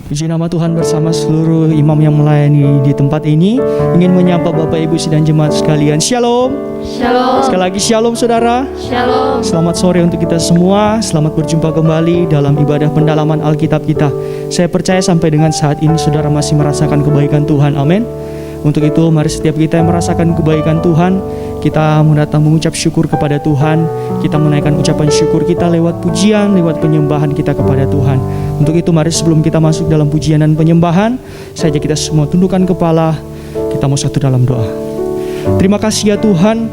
Puji nama Tuhan bersama seluruh imam yang melayani di tempat ini. Ingin menyapa Bapak Ibu sidang jemaat sekalian. Shalom. Shalom. Sekali lagi shalom saudara. Shalom. Selamat sore untuk kita semua. Selamat berjumpa kembali dalam ibadah pendalaman Alkitab kita. Saya percaya sampai dengan saat ini saudara masih merasakan kebaikan Tuhan. Amin. Untuk itu mari setiap kita yang merasakan kebaikan Tuhan, kita mendatang mengucap syukur kepada Tuhan. Kita menaikkan ucapan syukur kita lewat pujian, lewat penyembahan kita kepada Tuhan. Untuk itu mari sebelum kita masuk dalam pujian dan penyembahan, saja kita semua tundukkan kepala. Kita mau satu dalam doa. Terima kasih ya Tuhan,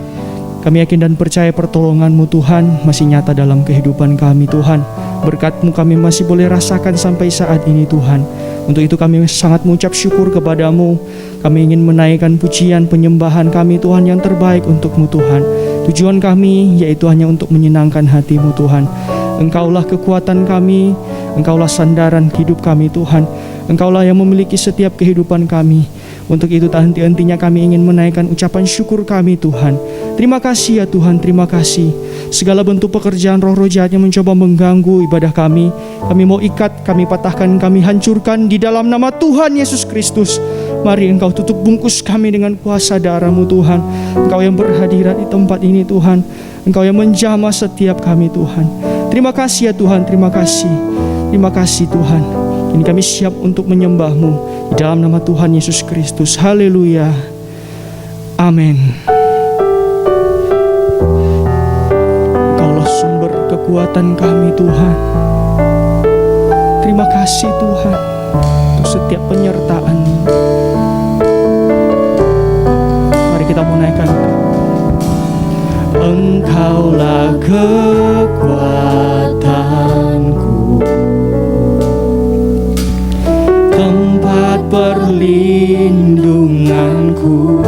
kami yakin dan percaya pertolongan-Mu Tuhan masih nyata dalam kehidupan kami Tuhan. Berkat-Mu kami masih boleh rasakan sampai saat ini Tuhan. Untuk itu kami sangat mengucap syukur kepadamu. Kami ingin menaikkan pujian penyembahan kami Tuhan yang terbaik untuk-Mu Tuhan. Tujuan kami yaitu hanya untuk menyenangkan hati-Mu Tuhan. Engkaulah kekuatan kami, Engkaulah sandaran hidup kami Tuhan. Engkaulah yang memiliki setiap kehidupan kami. Untuk itu tak henti-hentinya kami ingin menaikkan ucapan syukur kami Tuhan. Terima kasih ya Tuhan, terima kasih. Segala bentuk pekerjaan roh-roh jahat yang mencoba mengganggu ibadah kami mau ikat, kami patahkan, kami hancurkan di dalam nama Tuhan Yesus Kristus. Mari Engkau tutup bungkus kami dengan kuasa darah-Mu Tuhan. Engkau yang berhadirat di tempat ini Tuhan. Engkau yang menjamah setiap kami Tuhan. Terima kasih ya Tuhan, terima kasih. Terima kasih Tuhan. Kini kami siap untuk menyembah-Mu di dalam nama Tuhan Yesus Kristus. Haleluya. Amin. Engkaulah sumber kekuatan kami Tuhan. Terima kasih Tuhan untuk setiap penyertaan-Mu. Mari kita menaikkan. Engkaulah kekuatanku, tempat perlindunganku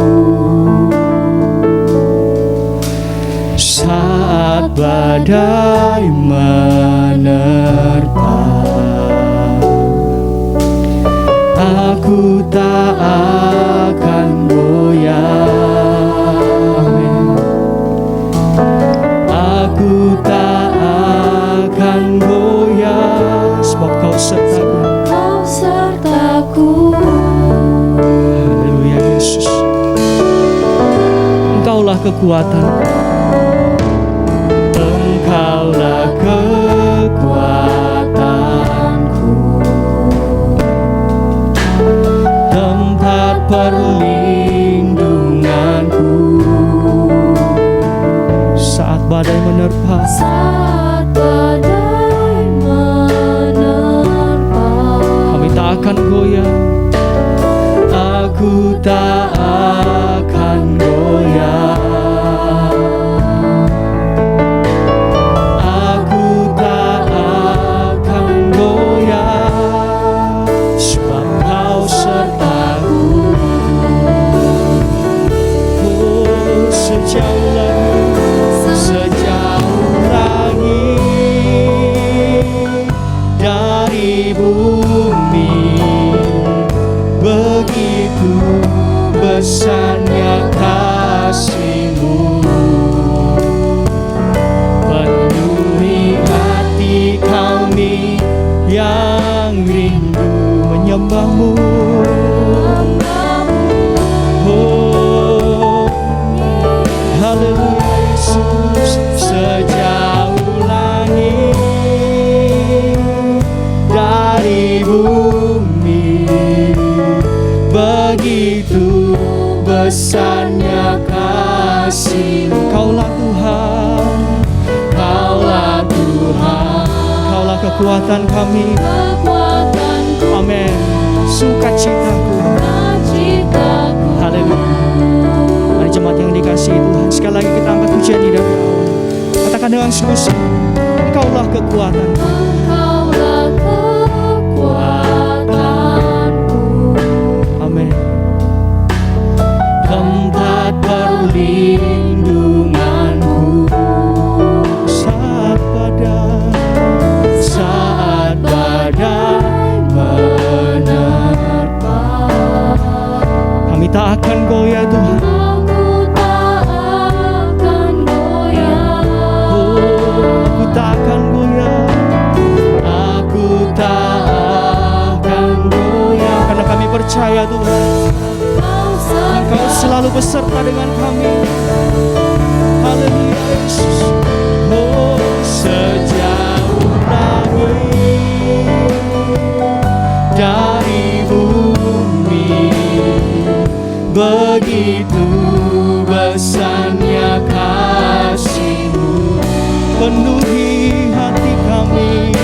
saat badai menerpa. Aku tak akan goyah. Amin. Aku tak akan goyah, sebab Kau sertaku. Haleluya Yesus. Engkaulah kekuatan. Engkaulah kekuatanku, tempat perlindunganku saat badai menerpa. Saat badai menerpa, Kami tak akan goyah. Aku tak akan goyah. Aku tak akan goyah, sebab Kau sertaku. Oh, sejauh langit dari bumi, begitu besarnya kasih-Mu. Penuhi hati kami yang rindu menyembah-Mu. Oh, haleluya Yesus. Sejauh langit dari bumi, begitu besarnya kasih-Mu. Kaulah Tuhan, Kaulah Tuhan, Kaulah kekuatan kami. Amin. Sukacitaku. Haleluya. Mari jemaat yang dikasihi Tuhan, sekali lagi kita angkat pujian di dari awal. Katakan dengan sungguh-sungguh, Engkaulah kekuatanku. Engkaulah kekuatanku. Amin. Tempat perlindunganku saat badai percaya Tuhan, Engkau selalu beserta dengan kami. Haleluya Yesus. Oh, sejauh langit dari bumi, begitu besarnya kasih-Mu, penuhi hati kami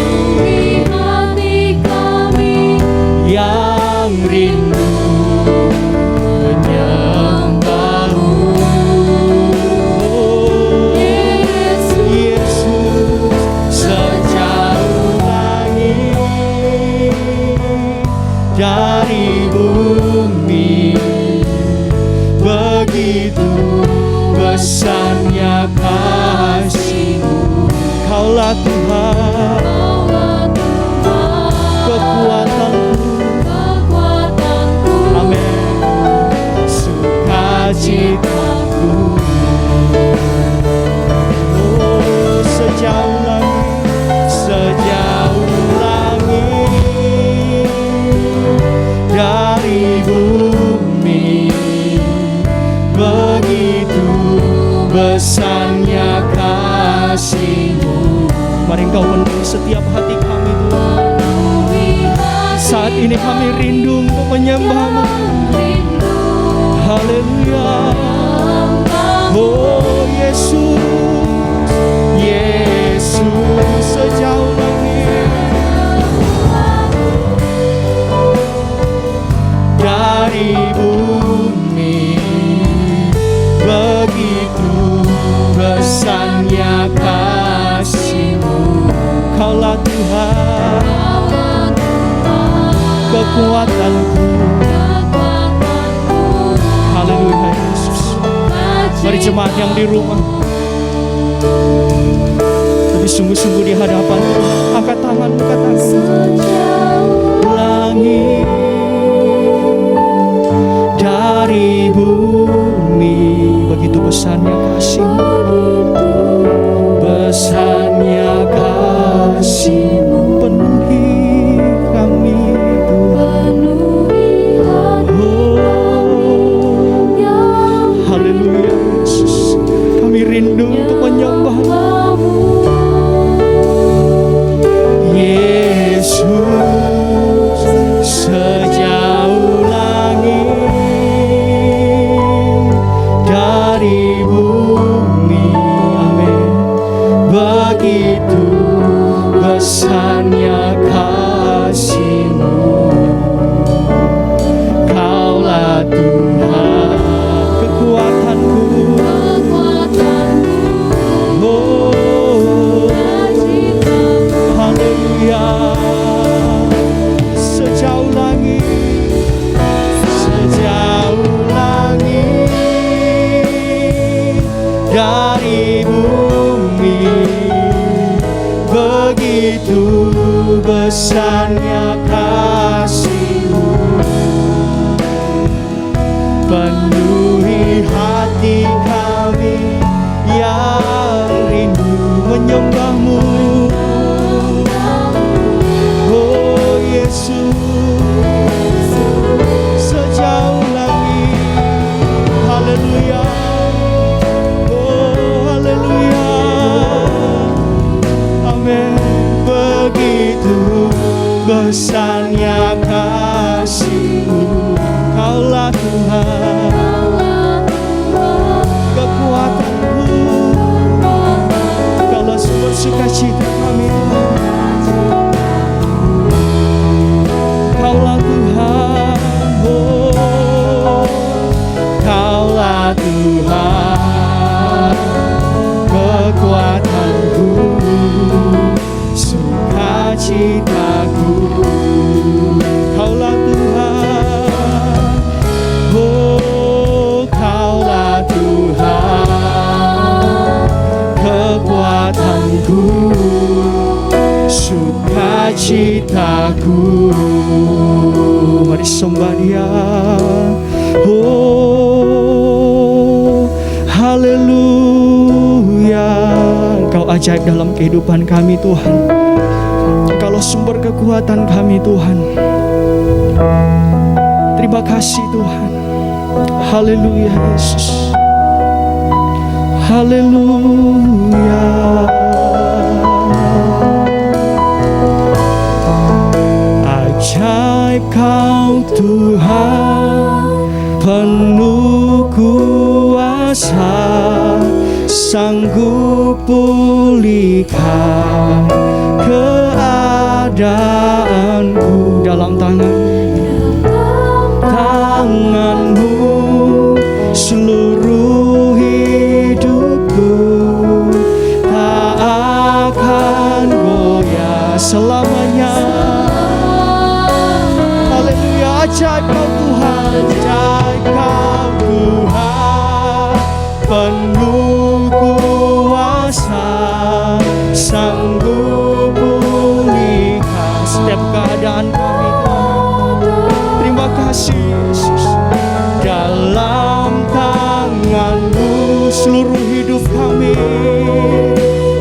yang rindu menyembah-Mu. Oh, Yesus, sejauh langit dari bumi, begitu besarnya kasih-Mu. Kaulah Tuhan, kekuatanku, amin, sukacitaku. Oh, sejauh langit dari bumi, begitu besarnya kasih-Mu. Mari Engkau penuhi setiap hati kami Tuhan. Saat ini kami rindu untuk menyembah-Mu. Haleluya. Oh Yesus, Yesus, sejauh langit dari bumi, begitu besarnya kasih-Mu. Kaulah Tuhan, kekuatanku. Haleluya Yesus. Mari jemaat yang di rumah, lebih sungguh-sungguh di hadapan Tuhan, angkat tanganmu, katakan, langit dari bumi, begitu besarnya kasih-Mu, besarnya kasih-Mu, penuhi kami Tuhan. Oh, haleluya Yesus, kami rindu untuk menyembah-Mu. Yesus, sejauh langit dari bumi, amin, begitu besarnya kasih-Mu. Kaulah Tuhan, kekuatanku. Oh, haleluya. Sejauh langit dari bumi, begitu besarnya kasih-Mu, penuhi hati kami yang rindu menyembah-Mu. Oh Yesus, sejauh langit. Haleluya. Oh haleluya. Amin. Begitu besarnya kasih-Mu. Kaulah Tuhan, kekuatanku. Kaulah sumber sukacita kami Tuhan. Kaulah Tuhan, oh, Kaulah Tuhan, kekuatanku, sukacitaku. Kaulah Tuhan, oh, Kaulah Tuhan, kekuatanku, sukacitaku. Mari sembah Dia. Oh, haleluya. Engkau ajaib dalam kehidupan kami Tuhan. Engkaulah sumber kekuatan kami Tuhan. Terima kasih Tuhan. Haleluya Yesus. Haleluya. Ajaib Kau Tuhan, penuh kuasa, sanggup pulihkan keadaanku. Dalam tangan-Mu seluruh hidupku tak akan goyah selamanya. Haleluya. Ajaib Kau Tuhan, ajaib Kau Tuhan, penuh kuasa, sanggup pulihkan setiap keadaan kami. Terima kasih Yesus. Dalam tangan-Mu seluruh hidup kami,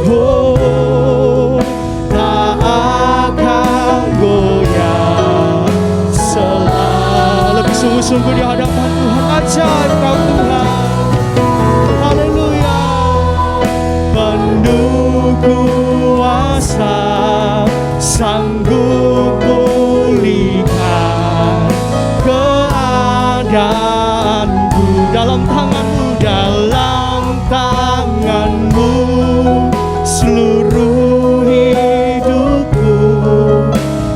oh, tak akan goyah selalu. Lebih sungguh-sungguh di hadapan Tuhan. Ajaib Kau Tuhan. Haleluya. Penuh kuasa, sanggup pulihkan keadaanku. Dalam tangan-Mu, dalam tangan-Mu seluruh hidupku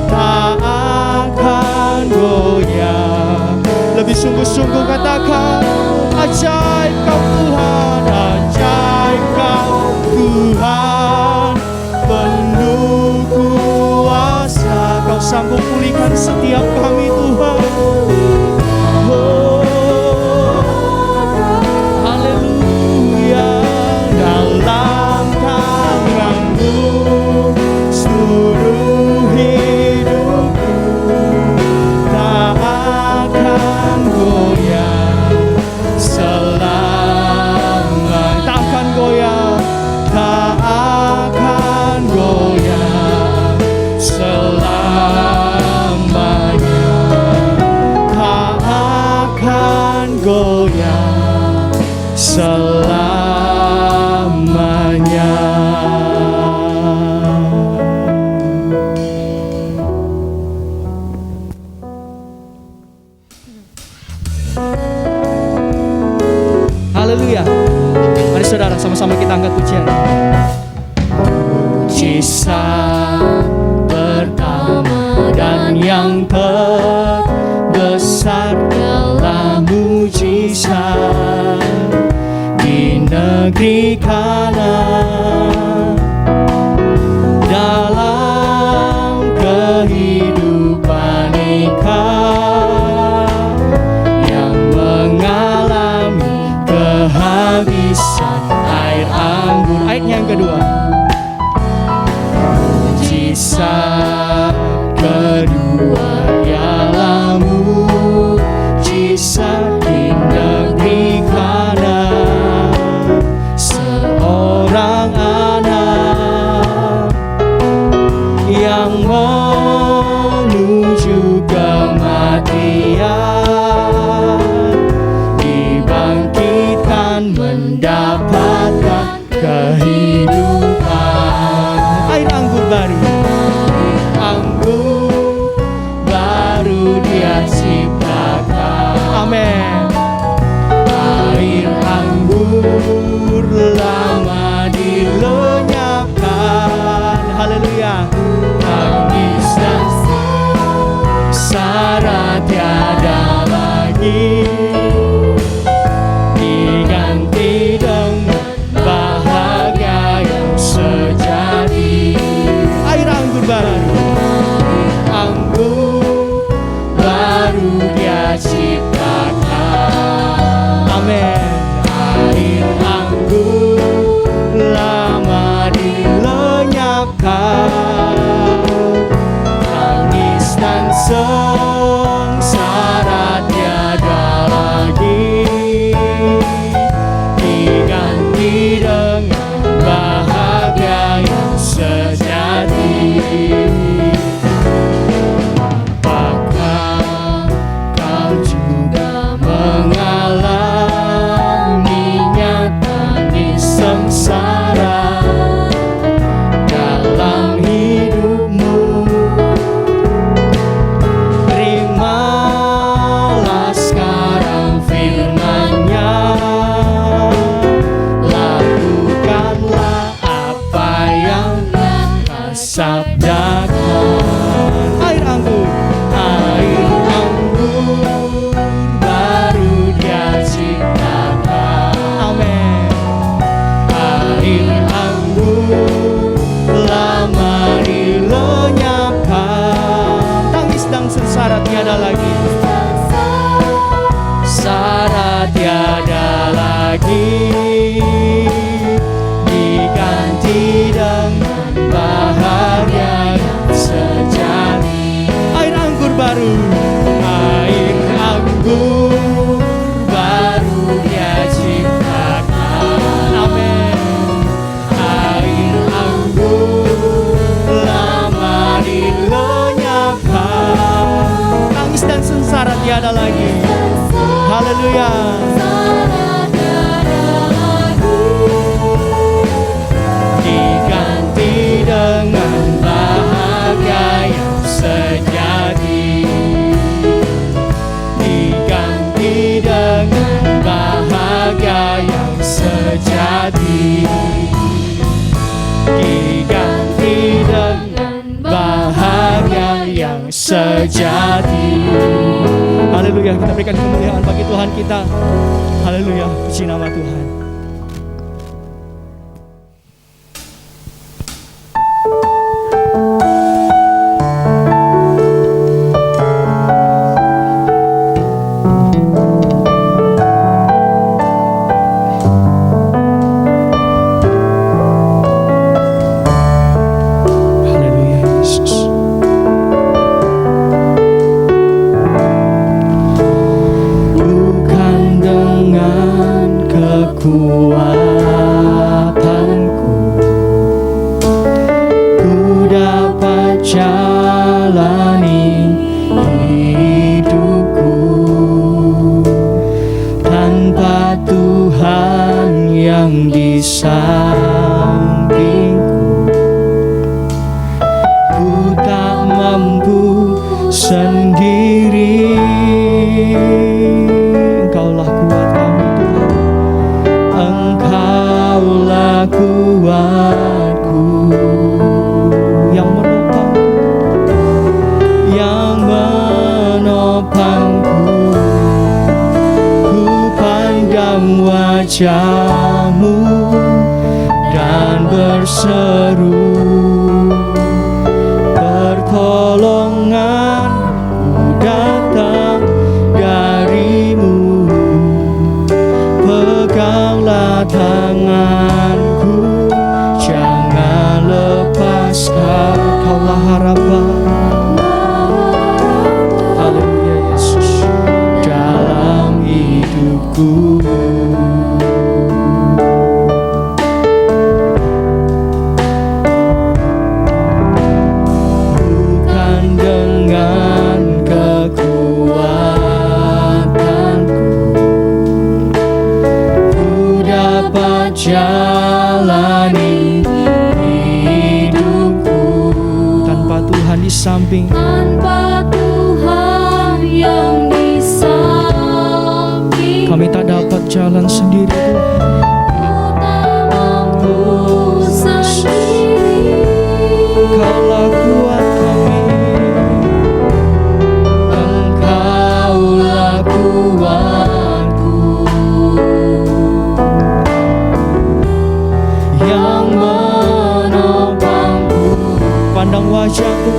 tak akan goyah. Lebih sungguh-sungguh katakan, ajaib Kau Tuhan, ajaib Kau Tuhan, penuh kuasa, Kau sanggup pulihkan setiap kami Tuhan. Oh, haleluya. Dalam tangan-Mu seluruh hidupku tak akan goyah selama. Tak akan goyah, tak akan goyah selamanya. Tak akan goyah selamanya. Haleluya. Mari saudara sama-sama kita angkat pujian. Mujizat pertama dan yang terbesar adalah mujizat di negeri Kanaan. Dalam kehidupan Ikan yang mengalami kehabisan air anggur. Ayatnya yang kedua. Mujizat kedua ialah mujizat di negeri Kanaan. Seorang anak yang menuju kematian dibangkitkan mendapatkan kehidupan. Air anggur baru, anggur baru Dia ciptakan. Amin. Air anggur lama dilenyapkan. Haleluya. Tangis dan sengsara tiada lagi, diganti dengan bahagia yang sejati. Air anggur baru, anggur baru Dia ciptakan. Amin. Air anggur lama dilenyapkan. Tangis dan sengsara tiada lagi, diganti dengan bahagia yang sejati. Apakah kau lenyapkan. Air anggur baru Dia ciptakan. Amin. Air anggur lama dilenyapkan. Tangis dan sengsara tiada lagi. Sengsara tiada lagi, diganti dengan bahagia yang sejati. Air anggur baru, air anggur baru Dia ciptakan. Amin. Air anggur lama dilenyapkan. Tangis dan sengsara tiada lagi. Haleluya. Diganti dengan bahagia yang sejati. Diganti dengan bahagia yang sejati. Diganti dengan bahagia yang sejati. Haleluya, kita berikan kemuliaan bagi Tuhan kita. Haleluya, puji nama Tuhan. Kekuatanku, ku dapat jalani hidupku tanpa Tuhan yang di sampingku. Ku tak mampu sendiri. Engkaulah kuat kami Tuhan. Engkaulah kuatku yang menopangku. Ku pandang wajah-Mu dan berseru, pertolonganku datang dari-Mu. Peganglah tanganku, jangan lepaskan. Kaulah harapan, haleluya Yesus, dalam hidupku. Bukan dengan kekuatanku jalani hidupku tanpa Tuhan di samping. Tanpa Tuhan yang di samping, kami tak dapat jalan sendiri Tuhan. ku tak mampu sendiri. Engkaulah kuat kami. Engkaulah kuatku yang menopangku. Pandang wajahku,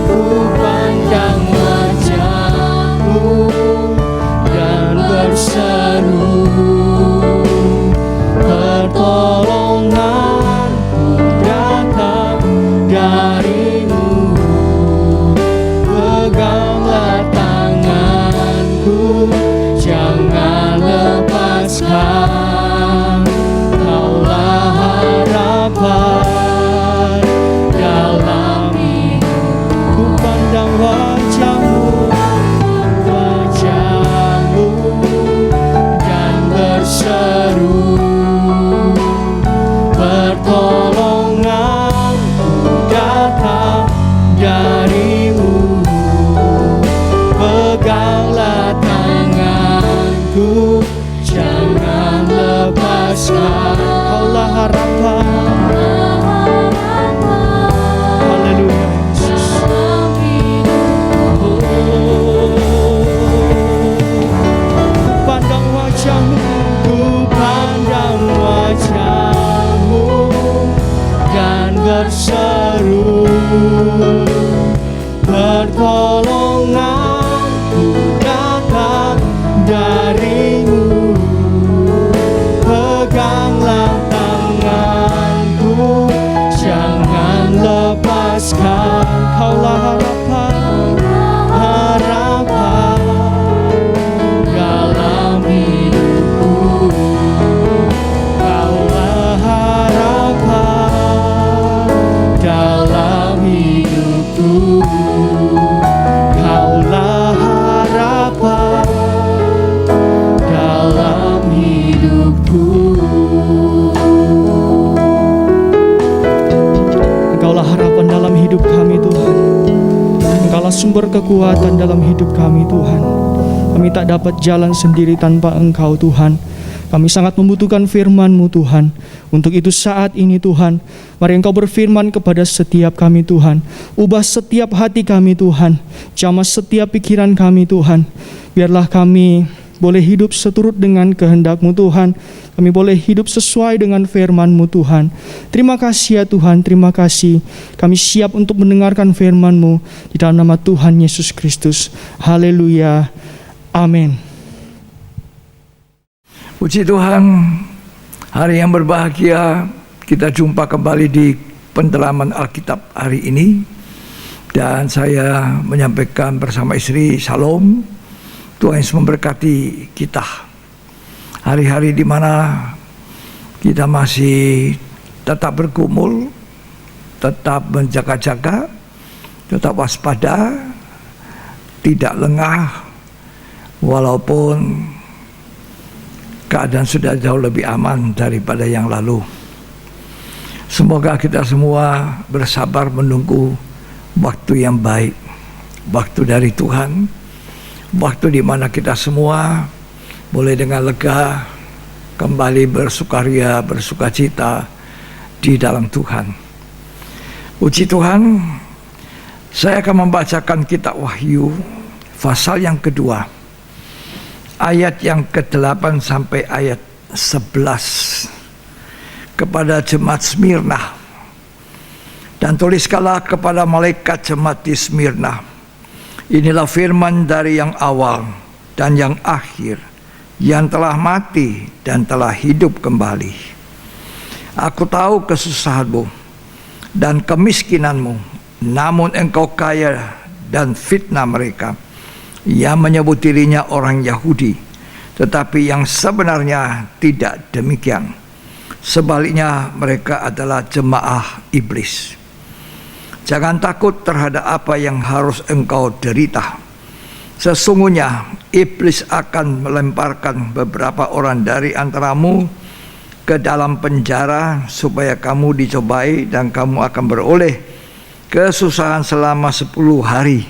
pandang wajah-Mu dan berseru, pertolonganku datang dari-Mu. Peganglah tanganku, jangan lepaskan. Kaulah harapan dalam hidupku. Pandang wajah-Mu, wajah-Mu dan berseru, pertolonganku datang dari-Mu. Peganglah tanganku, jangan lepaskan. Kaulah harapan, haleluya Yesus. Kaulah harapan, harapan dalam hidupku. Kaulah harapan dalam hidupku. Kaulah harapan dalam hidupku. Engkaulah harapan dalam hidup kami Tuhan. Engkaulah sumber kekuatan dalam hidup kami Tuhan. Kami tak dapat jalan sendiri tanpa Engkau Tuhan. Kami sangat membutuhkan firman-Mu Tuhan. Untuk itu saat ini Tuhan, mari Engkau berfirman kepada setiap kami Tuhan. Ubah setiap hati kami Tuhan. Jamah setiap pikiran kami Tuhan. Biarlah kami boleh hidup seturut dengan kehendak-Mu Tuhan. Kami boleh hidup sesuai dengan firman-Mu Tuhan. Terima kasih ya Tuhan, terima kasih. Kami siap untuk mendengarkan firman-Mu di dalam nama Tuhan Yesus Kristus. Haleluya. Amin. Puji Tuhan, hari yang berbahagia kita jumpa kembali di pendalaman Alkitab hari ini. Dan saya menyampaikan bersama istri Shalom. Tuhan Yesus memberkati kita. Hari-hari di mana kita masih tetap bergumul, tetap menjaga-jaga, tetap waspada, tidak lengah, walaupun keadaan sudah jauh lebih aman daripada yang lalu. Semoga kita semua bersabar menunggu waktu yang baik, waktu dari Tuhan, waktu di mana kita semua boleh dengan lega kembali bersukaria, bersukacita di dalam Tuhan. Puji Tuhan, saya akan membacakan kitab Wahyu pasal yang kedua, ayat yang ke-8 sampai ayat 11. Kepada jemaat Smyrna. Dan tuliskanlah kepada malaikat jemaat di Smyrna, inilah firman dari yang awal dan yang akhir, yang telah mati dan telah hidup kembali. Aku tahu kesusahanmu dan kemiskinanmu, namun engkau kaya, dan fitnah mereka yang menyebut dirinya orang Yahudi, tetapi yang sebenarnya tidak demikian. Sebaliknya mereka adalah jemaah iblis. Jangan takut terhadap apa yang harus engkau derita. Sesungguhnya iblis akan melemparkan beberapa orang dari antaramu ke dalam penjara supaya kamu dicobai dan kamu akan beroleh kesusahan selama 10 hari.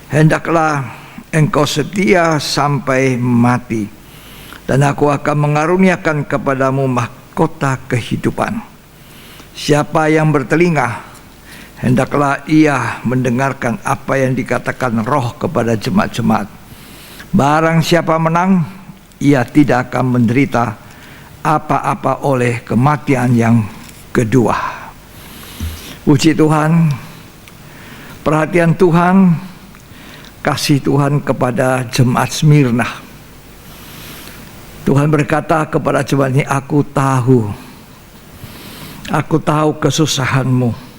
Hendaklah engkau setia sampai mati, dan aku akan mengaruniakan kepadamu mahkota kehidupan. Siapa yang bertelinga, hendaklah ia mendengarkan apa yang dikatakan Roh kepada jemaat-jemaat. Barang siapa menang, ia tidak akan menderita apa-apa oleh kematian yang kedua. Puji Tuhan, perhatian Tuhan, kasih Tuhan kepada jemaat Smyrna. Tuhan berkata kepada jemaat ini, aku tahu kesusahanmu.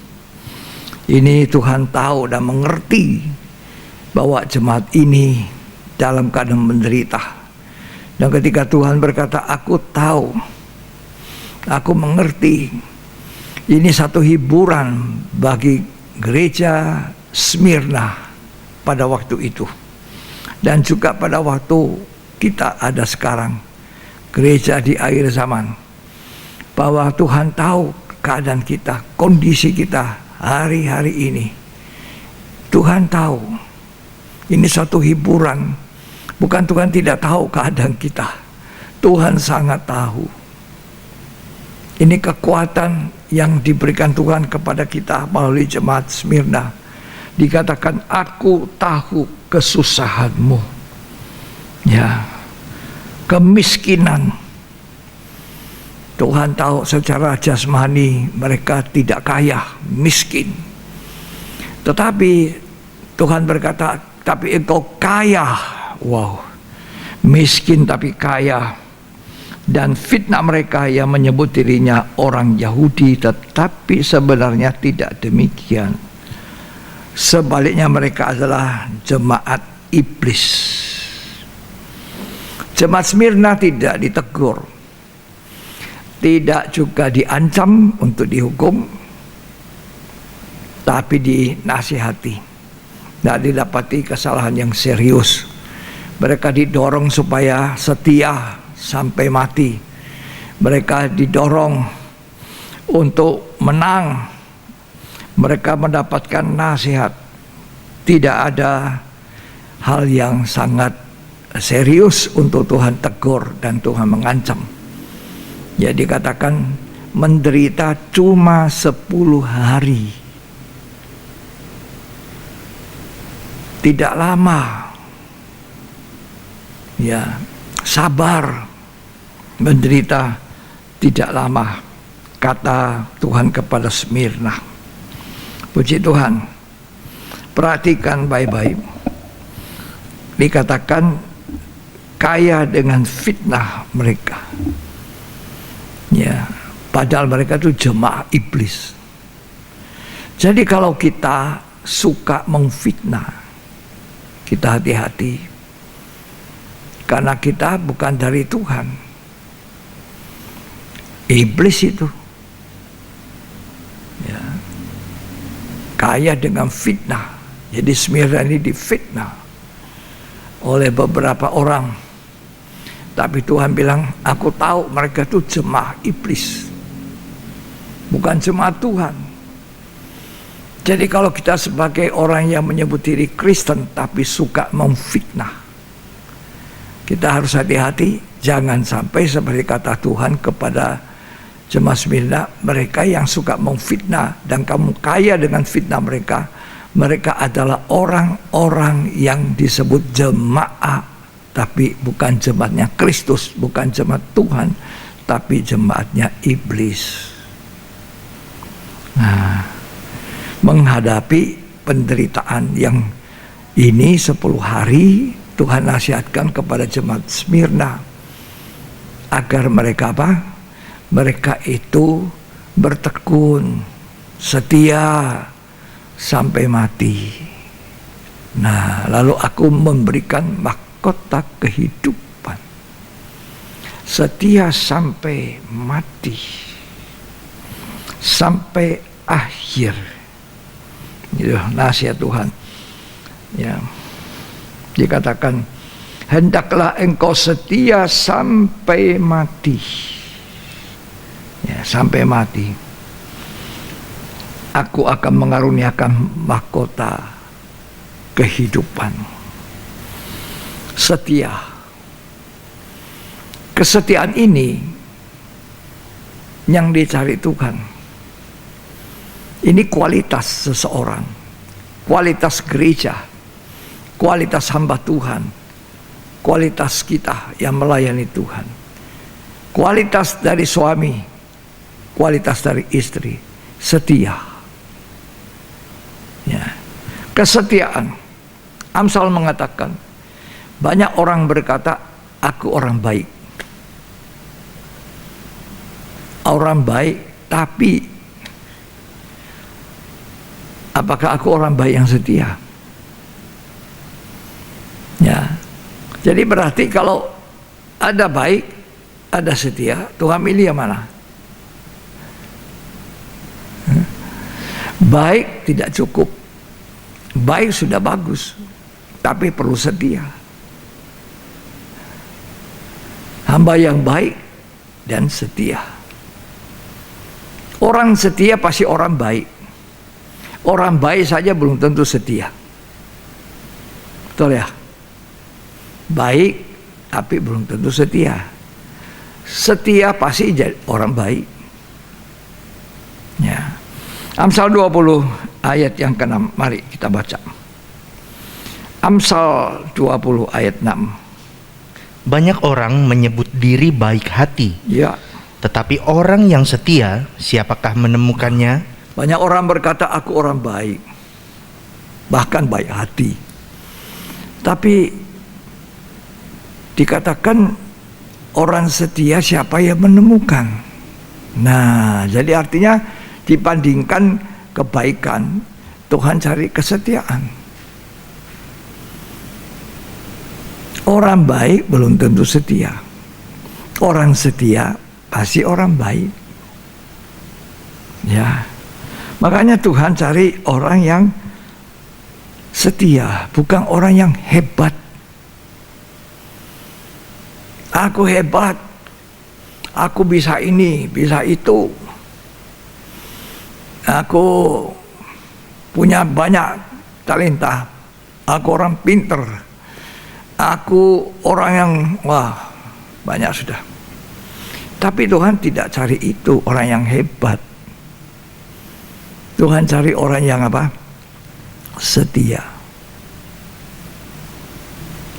Ini Tuhan tahu dan mengerti bahwa jemaat ini dalam keadaan menderita. Dan ketika Tuhan berkata, aku tahu, aku mengerti, ini satu hiburan bagi gereja Smyrna pada waktu itu. Dan juga pada waktu kita ada sekarang, gereja di akhir zaman. Bahwa Tuhan tahu keadaan kita, kondisi kita hari-hari ini. Tuhan tahu. Ini satu hiburan. Bukan Tuhan tidak tahu keadaan kita. Tuhan sangat tahu. Ini kekuatan yang diberikan Tuhan kepada kita melalui jemaat Smyrna. Dikatakan, aku tahu kesusahanmu. Ya, kemiskinan. Tuhan tahu secara jasmani mereka tidak kaya, miskin. Tetapi Tuhan berkata, tapi engkau kaya. Wow, miskin tapi kaya. Dan fitnah mereka yang menyebut dirinya orang Yahudi, tetapi sebenarnya tidak demikian. Sebaliknya mereka adalah jemaat iblis. Jemaat Smyrna tidak ditegur, tidak juga diancam untuk dihukum, tapi dinasihati. Tidak didapati kesalahan yang serius. Mereka didorong supaya setia sampai mati. Mereka didorong untuk menang. Mereka mendapatkan nasihat. Tidak ada hal yang sangat serius untuk Tuhan tegur dan Tuhan mengancam. Ya, dikatakan menderita cuma 10 hari. Tidak lama. Ya, sabar. Menderita tidak lama, kata Tuhan kepada Smyrna. Puji Tuhan. Perhatikan baik-baik. Dikatakan kaya dengan fitnah mereka. Ya, padahal mereka itu jemaah iblis. Jadi kalau kita suka memfitnah, kita hati-hati. Karena kita bukan dari Tuhan. Iblis itu. Ya. Kaya dengan fitnah. Jadi Smyrna ini difitnah oleh beberapa orang. Tapi Tuhan bilang, aku tahu mereka itu jemaah iblis, bukan jemaah Tuhan. Jadi kalau kita sebagai orang yang menyebut diri Kristen tapi suka memfitnah, kita harus hati-hati. Jangan sampai seperti kata Tuhan kepada jemaat Smyrna, mereka yang suka memfitnah dan kamu kaya dengan fitnah mereka. Mereka adalah orang-orang yang disebut jemaah, tapi bukan jemaatnya Kristus, bukan jemaat Tuhan, tapi jemaatnya iblis. Nah, menghadapi penderitaan yang ini 10 hari, Tuhan nasihatkan kepada jemaat Smyrna agar mereka apa? Mereka itu bertekun, setia sampai mati. Nah, lalu aku memberikan mahkota kehidupan, setia sampai mati, sampai akhir. Itu nasihat Tuhan. Ya, dikatakan hendaklah engkau setia sampai mati. Ya, sampai mati. Aku akan mengaruniakan mahkota kehidupan. Setia. Kesetiaan ini yang dicari Tuhan. Ini kualitas seseorang, kualitas gereja, kualitas hamba Tuhan, kualitas kita yang melayani Tuhan, kualitas dari suami, kualitas dari istri, setia. Ya. Kesetiaan. Amsal mengatakan, banyak orang berkata, aku orang baik. Orang baik, tapi apakah aku orang baik yang setia? Ya. Jadi berarti kalau ada baik, ada setia, Tuhan milih yang mana? Baik tidak cukup. Baik sudah bagus, tapi perlu setia. Hamba yang baik dan setia. Orang setia pasti orang baik. Orang baik saja belum tentu setia. Betul ya? Baik tapi belum tentu setia. Setia pasti jadi orang baik. Ya. Amsal 20 ayat yang ke-6. Mari kita baca. Amsal 20 ayat 6. Banyak orang menyebut diri baik hati, Ya. tetapi orang yang setia, siapakah menemukannya? Banyak orang berkata aku orang baik, bahkan baik hati. Tapi dikatakan orang setia siapa yang menemukan. Nah, jadi artinya dibandingkan kebaikan Tuhan cari kesetiaan. Orang baik belum tentu setia. Orang setia pasti orang baik. Ya. Makanya Tuhan cari orang yang setia, bukan orang yang hebat. Aku hebat. Aku bisa ini, bisa itu. Aku punya banyak talenta. Aku orang pinter. Aku orang yang banyak sudah. Tapi Tuhan tidak cari itu, orang yang hebat. Tuhan cari orang yang apa? Setia.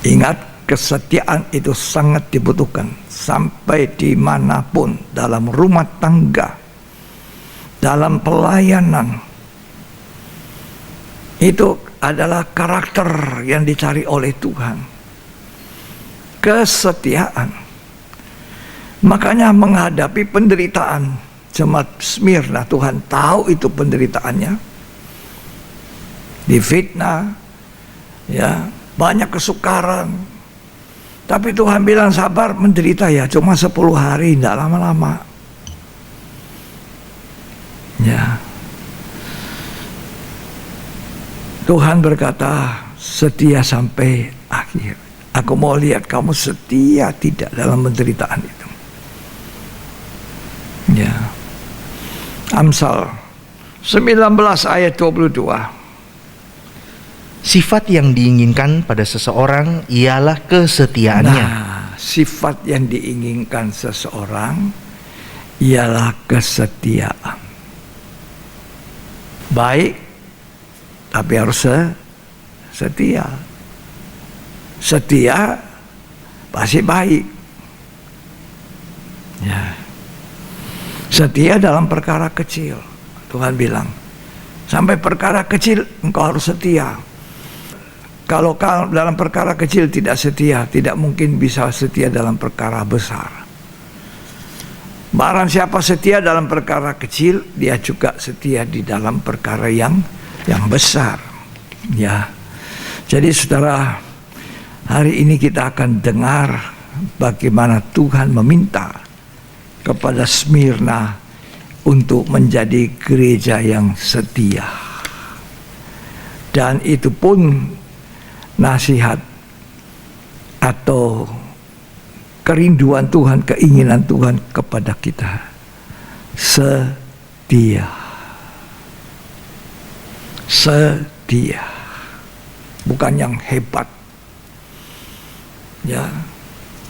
Ingat, kesetiaan itu sangat dibutuhkan sampai dimanapun, dalam rumah tangga, dalam pelayanan. Itu adalah karakter yang dicari oleh Tuhan. Kesetiaan. Makanya menghadapi penderitaan jemaat Smyrna, Tuhan tahu itu penderitaannya. Difitnah, ya, banyak kesukaran. Tapi Tuhan bilang sabar, menderita ya cuma 10 hari, tidak lama-lama. Ya. Tuhan berkata, setia sampai akhir. Aku mau lihat kamu setia tidak dalam penderitaan itu. Ya. Amsal 19 ayat 22. Sifat yang diinginkan pada seseorang ialah kesetiaannya. Nah, sifat yang diinginkan seseorang ialah kesetiaan. Baik, tapi harus setia. Setia pasti baik. Ya. Setia dalam perkara kecil. Tuhan bilang, sampai perkara kecil engkau harus setia. Kalau dalam perkara kecil tidak setia, tidak mungkin bisa setia dalam perkara besar. Barang siapa setia dalam perkara kecil, dia juga setia di dalam perkara yang besar. Ya. Jadi saudara, hari ini kita akan dengar bagaimana Tuhan meminta kepada Smyrna untuk menjadi gereja yang setia. Dan itu pun nasihat atau kerinduan Tuhan, keinginan Tuhan kepada kita. Setia. Setia. Bukan yang hebat. Ya.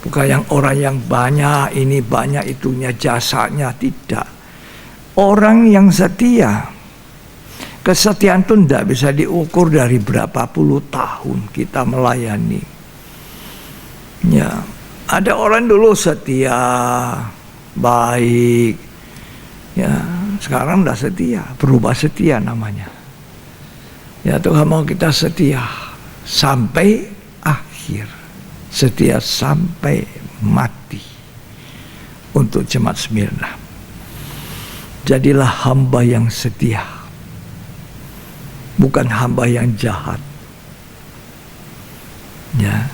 Bukan yang orang yang banyak, ini banyak itunya, jasanya, tidak. Orang yang setia. Kesetiaan itu tidak bisa diukur dari berapa puluh tahun kita melayani. Ya, ada orang dulu setia, baik. Ya, sekarang sudah setia, berubah setia namanya. Ya, Tuhan mau kita setia sampai akhir. Setia sampai mati untuk jemaat Smyrna. Jadilah hamba yang setia, bukan hamba yang jahat. Ya,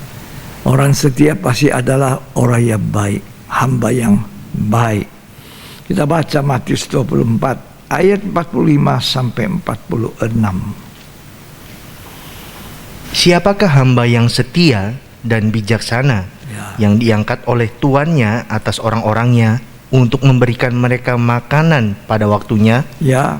orang setia pasti adalah orang yang baik, hamba yang baik. Kita baca Matius 24 ayat 45 sampai 46. Siapakah hamba yang setia dan bijaksana, yang diangkat oleh tuannya atas orang-orangnya untuk memberikan mereka makanan pada waktunya? Ya.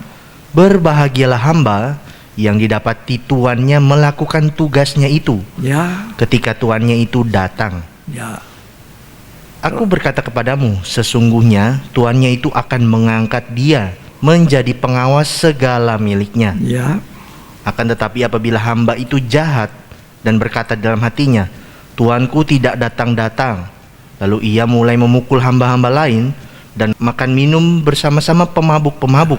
Berbahagialah hamba yang didapati tuannya melakukan tugasnya itu. Ya. Ketika tuannya itu datang. Ya. Aku berkata kepadamu, sesungguhnya tuannya itu akan mengangkat dia menjadi pengawas segala miliknya. Ya. Akan tetapi apabila hamba itu jahat dan berkata dalam hatinya, tuanku tidak datang-datang, lalu ia mulai memukul hamba-hamba lain dan makan minum bersama-sama pemabuk-pemabuk,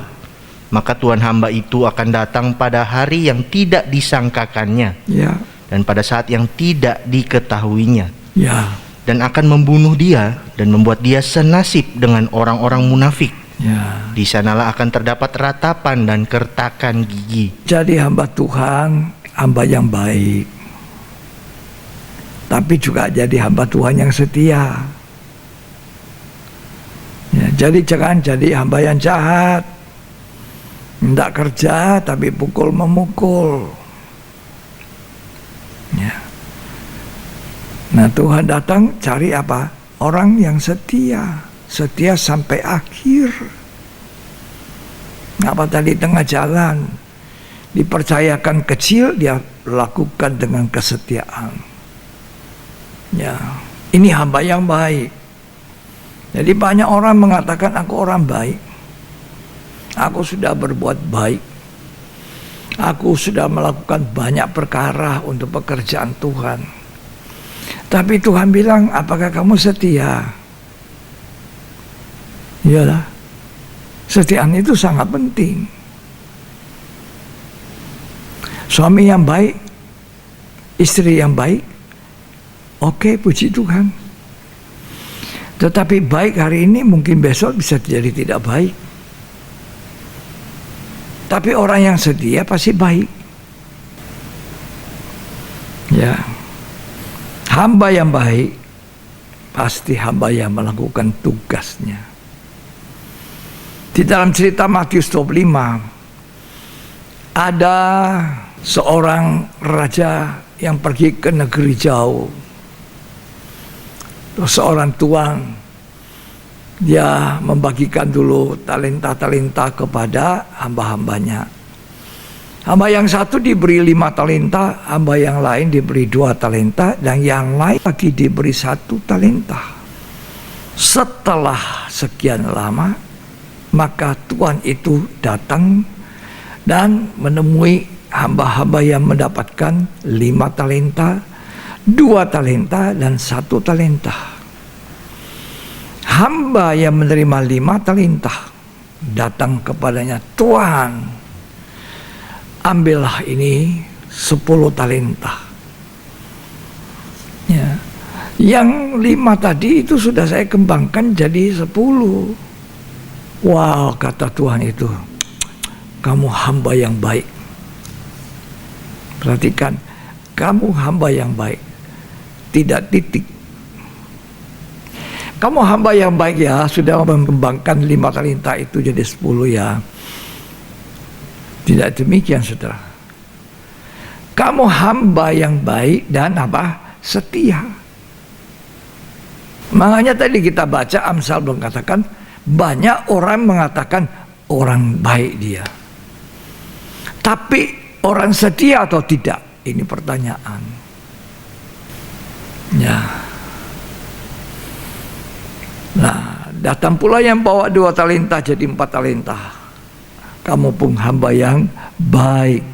maka tuan hamba itu akan datang pada hari yang tidak disangkakannya. Ya. Dan pada saat yang tidak diketahuinya. Ya. Dan akan membunuh dia dan membuat dia senasib dengan orang-orang munafik Ya. Di sanalah akan terdapat ratapan dan kertakan gigi. Jadi hamba Tuhan, hamba yang baik, tapi juga jadi hamba Tuhan yang setia. Ya, jadi jangan jadi hamba yang jahat, tidak kerja tapi pukul memukul. Ya. Nah, Tuhan datang cari apa? Orang yang setia, setia sampai akhir. Apa tadi tengah jalan dipercayakan kecil, dia lakukan dengan kesetiaan. Ya, ini hamba yang baik. Jadi banyak orang mengatakan aku orang baik, aku sudah berbuat baik, aku sudah melakukan banyak perkara untuk pekerjaan Tuhan. Tapi Tuhan bilang, apakah kamu setia? Iyalah, kesetiaan itu sangat penting. Suami yang baik, istri yang baik, oke, puji Tuhan. Tetapi baik hari ini mungkin besok bisa jadi tidak baik. Tapi orang yang setia pasti baik. Ya, hamba yang baik pasti hamba yang melakukan tugasnya. Di dalam cerita Matius 25 ada seorang raja yang pergi ke negeri jauh. Seorang tuan, dia membagikan dulu talenta-talenta kepada hamba-hambanya. Hamba yang satu diberi 5 talenta, hamba yang lain diberi 2 talenta, dan yang lain lagi diberi 1 talenta. Setelah sekian lama, maka tuan itu datang dan menemui hamba-hamba yang mendapatkan 5 talenta, 2 talenta, dan 1 talenta. Hamba yang menerima 5 talenta datang kepadanya, Tuan, ambillah ini 10 talenta. Ya. Yang 5 tadi itu sudah saya kembangkan jadi 10. Wow, kata Tuhan itu, kamu hamba yang baik. Perhatikan, kamu hamba yang baik. Tidak titik. Kamu hamba yang baik ya, sudah mengembangkan 5 talenta itu jadi 10 ya. Tidak demikian, saudara. Kamu hamba yang baik dan apa? Setia. Makanya tadi kita baca Amsal mengatakan, banyak orang mengatakan orang baik dia. Tapi orang setia atau tidak? Ini pertanyaan. Ya. Nah, datang pula yang bawa 2 talenta jadi 4 talenta. Kamu pun hamba yang baik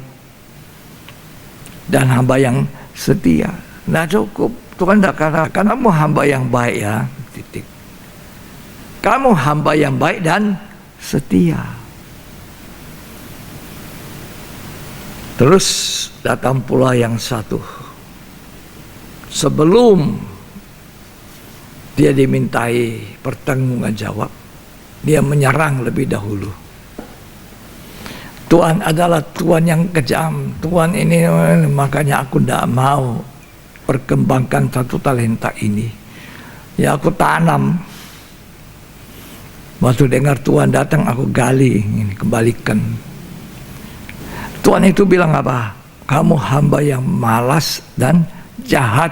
dan hamba yang setia. Nah, cukup. Tuhan tidak katakan kamu hamba yang baik ya. Titik. Kamu hamba yang baik dan setia. Terus datang pula yang satu. Sebelum dia dimintai pertanggungan jawab, dia menyerang lebih dahulu. Tuhan adalah Tuhan yang kejam. Tuhan ini, makanya aku tidak mau perkembangkan 1 talenta ini. Ya aku tanam. Waktu dengar Tuhan datang, aku gali, ini kembalikan. Tuhan itu bilang apa? Kamu hamba yang malas dan jahat.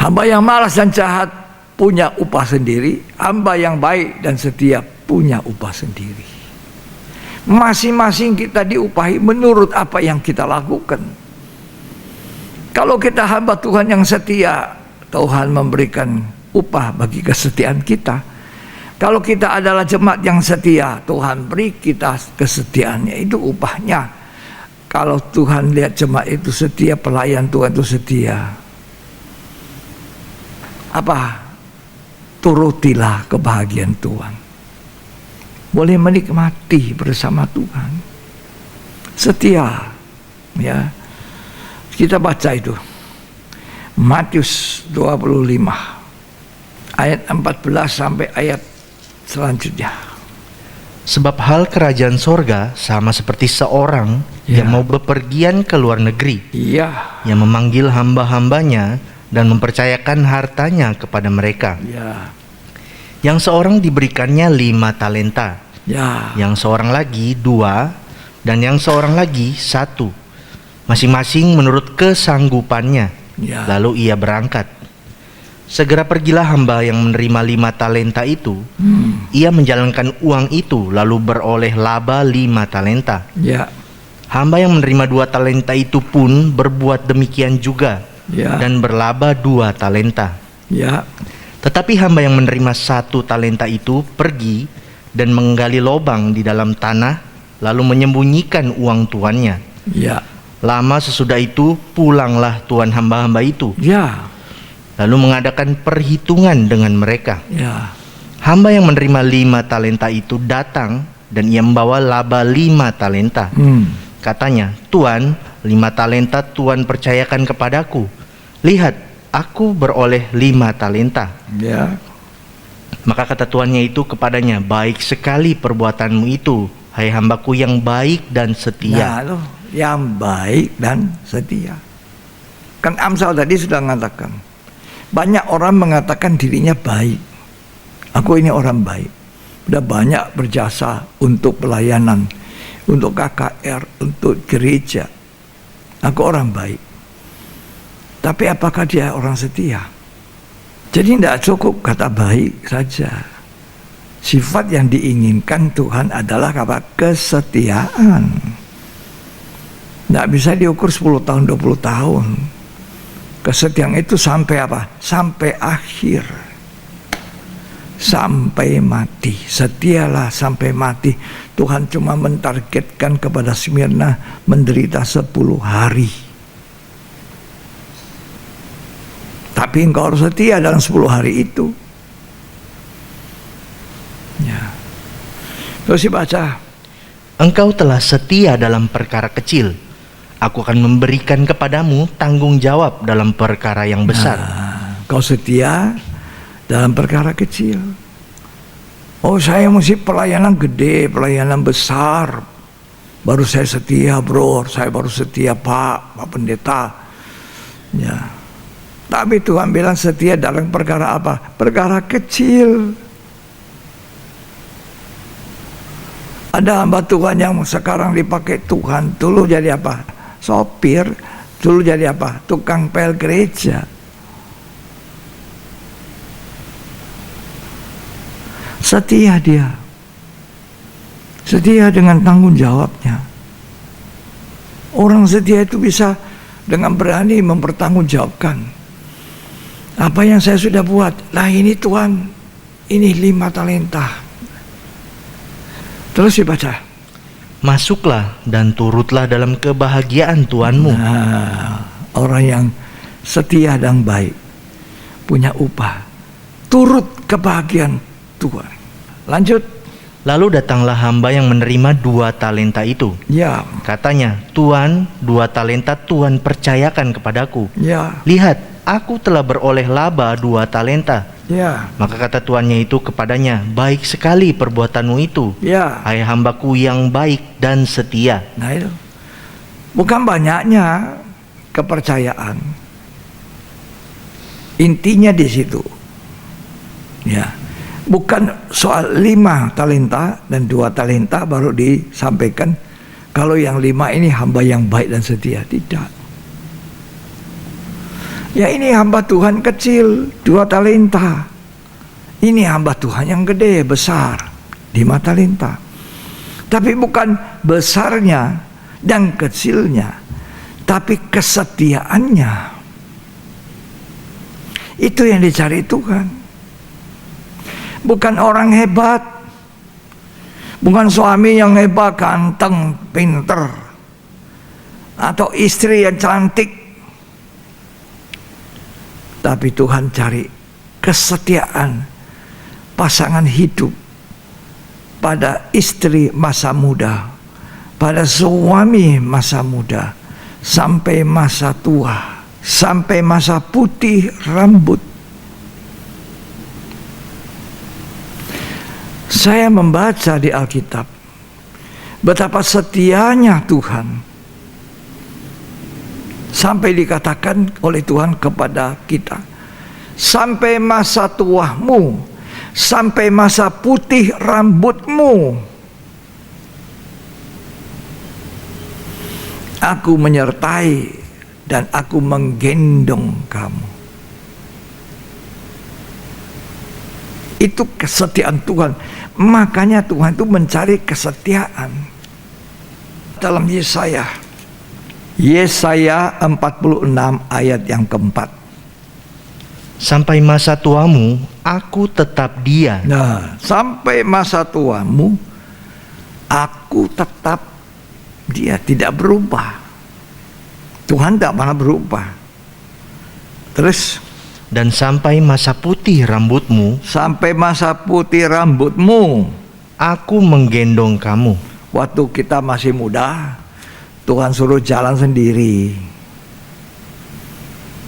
Hamba yang malas dan jahat punya upah sendiri. Hamba yang baik dan setia punya upah sendiri. Masing-masing kita diupahi menurut apa yang kita lakukan. Kalau kita hamba Tuhan yang setia, Tuhan memberikan upah bagi kesetiaan kita. Kalau kita adalah jemaat yang setia, Tuhan beri kita kesetiaannya, itu upahnya. Kalau Tuhan lihat jemaat itu setia, pelayan Tuhan itu setia, apa? Turutilah kebahagiaan Tuhan. Boleh menikmati bersama Tuhan. Setia, ya. Kita baca itu Matius 25 ayat 14 sampai ayat selanjutnya. Sebab hal kerajaan sorga sama seperti seorang Ya. yang mau bepergian ke luar negeri, Iya, yang memanggil hamba-hambanya dan mempercayakan hartanya kepada mereka. ya, Yang seorang diberikannya 5 talenta, ya, yang seorang lagi 2, dan yang seorang lagi 1, masing-masing menurut kesanggupannya. ya, Lalu ia berangkat. Segera pergilah hamba yang menerima 5 talenta itu. Ia menjalankan uang itu lalu beroleh laba 5 talenta. ya, Hamba yang menerima 2 talenta itu pun berbuat demikian juga ya, dan berlaba 2 talenta. ya, Tetapi hamba yang menerima 1 talenta itu pergi dan menggali lubang di dalam tanah lalu menyembunyikan uang tuannya. ya, Lama sesudah itu pulanglah tuan hamba-hamba itu ya, lalu mengadakan perhitungan dengan mereka. ya, Hamba yang menerima 5 talenta itu datang dan ia membawa laba 5 talenta. Katanya, Tuan, 5 talenta Tuan percayakan kepadaku. Lihat, aku beroleh 5 talenta. ya, Maka kata tuannya itu kepadanya, baik sekali perbuatanmu itu, hai hambaku yang baik dan setia. Nah, loh, yang baik dan setia. Kan Amsal tadi sudah mengatakan, banyak orang mengatakan dirinya baik. Aku ini orang baik. Sudah banyak berjasa untuk pelayanan, untuk KKR, untuk gereja. Aku orang baik. Tapi apakah dia orang setia? Jadi tidak cukup kata baik saja. Sifat yang diinginkan Tuhan adalah apa? Kesetiaan. Tidak bisa diukur 10 tahun, 20 tahun. Kesetiaan itu sampai apa? Sampai akhir. Sampai mati. Setialah sampai mati. Tuhan cuma mentargetkan kepada Smyrna menderita 10 hari. Tapi engkau harus setia dalam 10 hari itu. Ya. Terus dibaca. Engkau telah setia dalam perkara kecil. Aku akan memberikan kepadamu tanggung jawab dalam perkara yang besar. Kau setia dalam perkara kecil. Oh, saya mesti pelayanan gede, pelayanan besar. Baru saya setia, bro. Saya baru setia, Pak Pendeta. Ya. Tapi Tuhan bilang setia dalam perkara apa? Perkara kecil. Ada hamba Tuhan yang sekarang dipakai Tuhan. Dulu jadi apa? Sopir. Dulu jadi apa? Tukang pel gereja. Setia dia. Setia dengan tanggung jawabnya. Orang setia itu bisa dengan berani mempertanggungjawabkan. Apa yang saya sudah buat? Lah ini Tuhan, ini 5 talenta. Terus dibaca. Masuklah dan turutlah dalam kebahagiaan Tuanmu. Nah, orang yang setia dan baik punya upah. Turut kebahagiaan Tuhan. Lanjut. Lalu datanglah hamba yang menerima 2 talenta itu. Ya, Katanya, Tuan, 2 talenta Tuan percayakan kepadaku. ya, Lihat, aku telah beroleh laba 2 talenta. ya, Maka kata tuannya itu kepadanya, baik sekali perbuatanmu itu, ya. hai hambaku yang baik dan setia. Nah itu. Bukan banyaknya kepercayaan. Intinya di situ. Ya. Bukan soal 5 talenta dan 2 talenta baru disampaikan. Kalau yang 5 ini hamba yang baik dan setia. Tidak. Ya ini hamba Tuhan kecil, 2 talenta. Ini hamba Tuhan yang gede, besar, 5 talenta. Tapi bukan besarnya dan kecilnya, tapi kesetiaannya. Itu yang dicari Tuhan. Bukan orang hebat, bukan suami yang hebat, ganteng, pinter, atau istri yang cantik. Tapi Tuhan cari kesetiaan pasangan hidup pada istri masa muda, pada suami masa muda, sampai masa tua, sampai masa putih rambut. Saya membaca di Alkitab betapa setianya Tuhan, sampai dikatakan oleh Tuhan kepada kita, sampai masa tuamu, sampai masa putih rambutmu, aku menyertai dan aku menggendong kamu. Itu kesetiaan Tuhan. Makanya Tuhan itu mencari kesetiaan. Dalam Yesaya 46 ayat yang keempat. Sampai masa tuamu, aku tetap dia. Nah, sampai masa tuamu, aku tetap dia, tidak berubah. Tuhan tidak pernah berubah. Terus, Dan sampai masa putih rambutmu, sampai masa putih rambutmu. aku menggendong kamu. Waktu kita masih muda, Tuhan suruh jalan sendiri,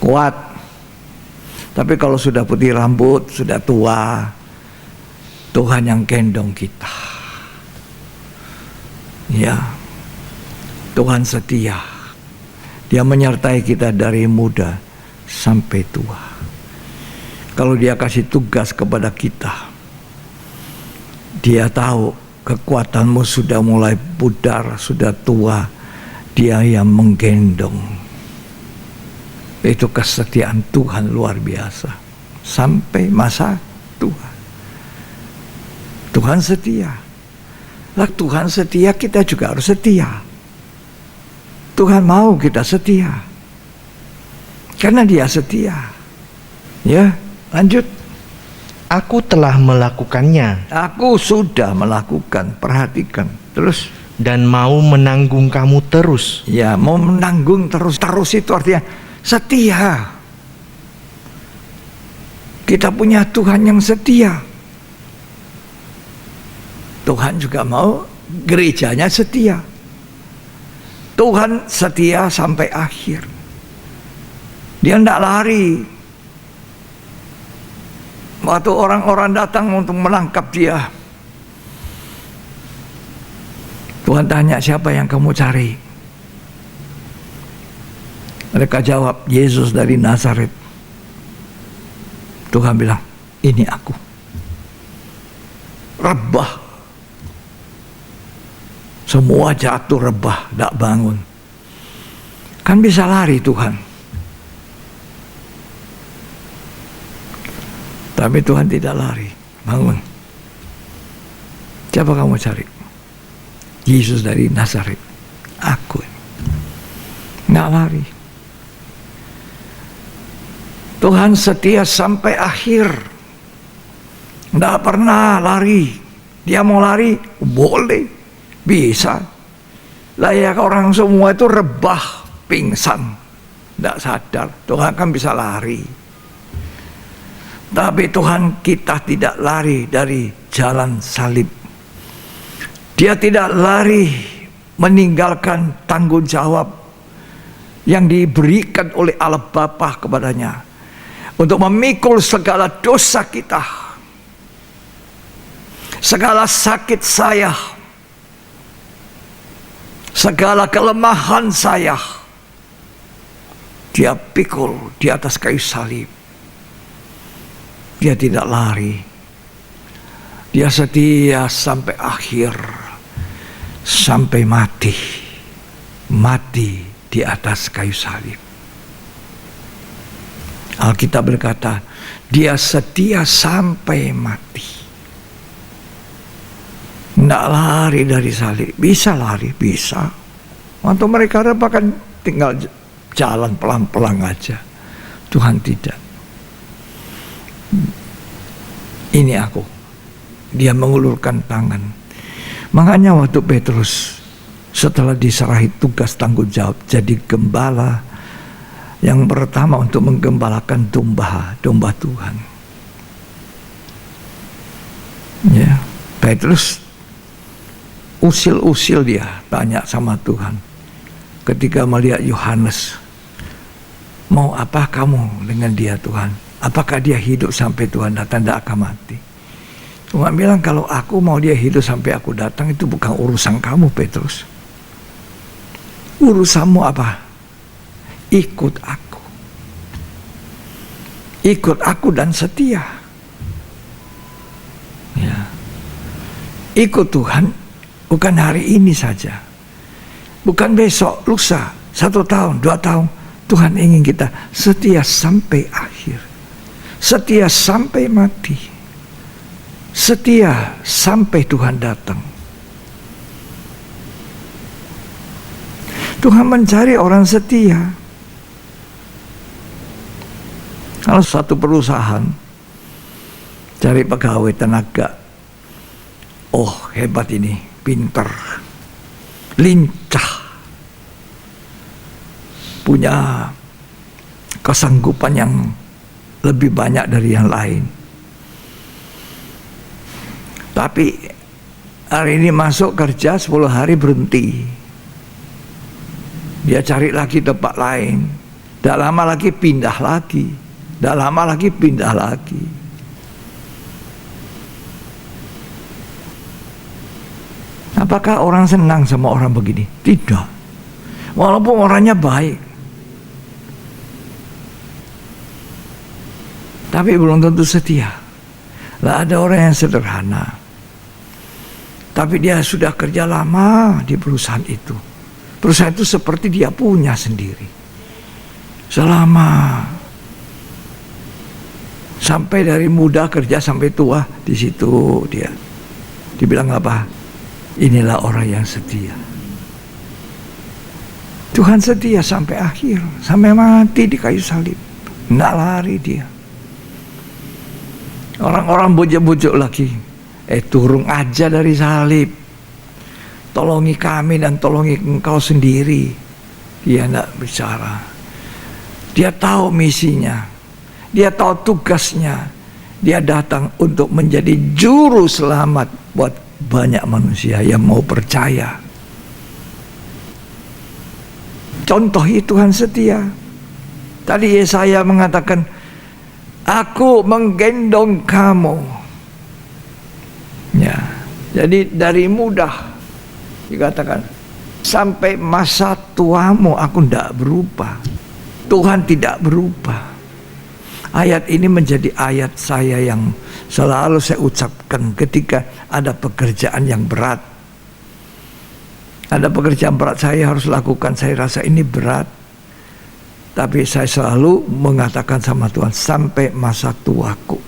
kuat. Tapi kalau sudah putih rambut, sudah tua, Tuhan yang gendong kita. Ya, Tuhan setia. Dia menyertai kita dari muda sampai tua. Kalau dia kasih tugas kepada kita, dia tahu kekuatanmu sudah mulai pudar, sudah tua, dia yang menggendong. Itu kesetiaan Tuhan luar biasa. Sampai masa tua, Tuhan setia. Lah Tuhan setia, kita juga harus setia. Tuhan mau kita setia, karena dia setia. Ya, lanjut. Aku telah melakukannya Aku sudah melakukan, perhatikan. Terus, dan mau menanggung kamu terus. ya mau menanggung terus. Terus itu artinya setia. Kita punya Tuhan yang setia. Tuhan juga mau gerejanya setia. Tuhan setia sampai akhir. Dia tidak lari. Waktu orang-orang datang untuk menangkap dia, Tuhan tanya, siapa yang kamu cari? Mereka jawab, Yesus dari Nazaret. Tuhan bilang, ini aku. Rebah. Semua jatuh rebah, tidak bangun. Kan bisa lari Tuhan. Tapi Tuhan tidak lari, bangun. Siapa kamu cari? Yesus dari Nazaret. Aku. Nggak lari. Tuhan setia sampai akhir. Nggak pernah lari. Dia mau lari, boleh, bisa. Layak orang semua itu rebah, pingsan, nggak sadar. Tuhan kan bisa lari. Tapi Tuhan kita tidak lari dari jalan salib. Dia tidak lari meninggalkan tanggung jawab yang diberikan oleh Allah Bapa kepadanya untuk memikul segala dosa kita, segala sakit saya, segala kelemahan saya. Dia pikul di atas kayu salib. Dia tidak lari. Dia setia sampai akhir. Sampai mati. Mati di atas kayu salib. Alkitab berkata, dia setia sampai mati. Tidak lari dari salib. Bisa lari, bisa. Untuk mereka bahkan tinggal jalan pelan-pelan aja. Tuhan tidak. Ini aku. Dia mengulurkan tangan. Makanya waktu Petrus setelah diserahi tugas tanggung jawab jadi gembala, yang pertama untuk menggembalakan domba Tuhan. Ya, Petrus usil-usil dia tanya sama Tuhan. Ketika melihat Yohanes, mau apa kamu dengan dia Tuhan? Apakah dia hidup sampai Tuhan datang, tidak akan mati? Tuhan bilang kalau aku mau dia hidup sampai aku datang itu bukan urusan kamu Petrus. Urusanmu apa? Ikut aku. Ikut aku dan setia. Ya. Ikut Tuhan bukan hari ini saja. Bukan besok, lusa, 1 tahun, 2 tahun. Tuhan ingin kita setia sampai akhir. Setia sampai mati. Setia sampai Tuhan datang. Tuhan mencari orang setia. Kalau satu perusahaan cari pegawai tenaga, oh hebat ini, pinter, lincah, punya kesanggupan yang lebih banyak dari yang lain. Tapi hari ini masuk kerja 10 hari berhenti. Dia cari lagi tempat lain. Tidak lama lagi pindah lagi. Tidak lama lagi pindah lagi. Apakah orang senang sama orang begini? Tidak. Walaupun orangnya baik. Tapi belum tentu setia. Lah ada orang yang sederhana. Tapi dia sudah kerja lama di perusahaan itu. Perusahaan itu seperti dia punya sendiri. Selama sampai dari muda kerja sampai tua di situ dia. Dibilang apa? Inilah orang yang setia. Tuhan setia sampai akhir, sampai mati di kayu salib. Nggak lari dia. Orang-orang bujuk-bujuk lagi. Turun aja dari salib. Tolongi kami dan tolongi engkau sendiri. Dia tidak bicara. Dia tahu misinya. Dia tahu tugasnya. Dia datang untuk menjadi juru selamat buat banyak manusia yang mau percaya. Contohi Tuhan setia. Tadi Yesaya mengatakan, aku menggendong kamu. Ya, jadi dari mudah dikatakan sampai masa tuamu aku tidak berubah. Tuhan tidak berubah. Ayat ini menjadi ayat saya yang selalu saya ucapkan ketika ada pekerjaan yang berat. Ada pekerjaan berat saya harus lakukan, saya rasa ini berat. Tapi saya selalu mengatakan sama Tuhan, sampai masa tuaku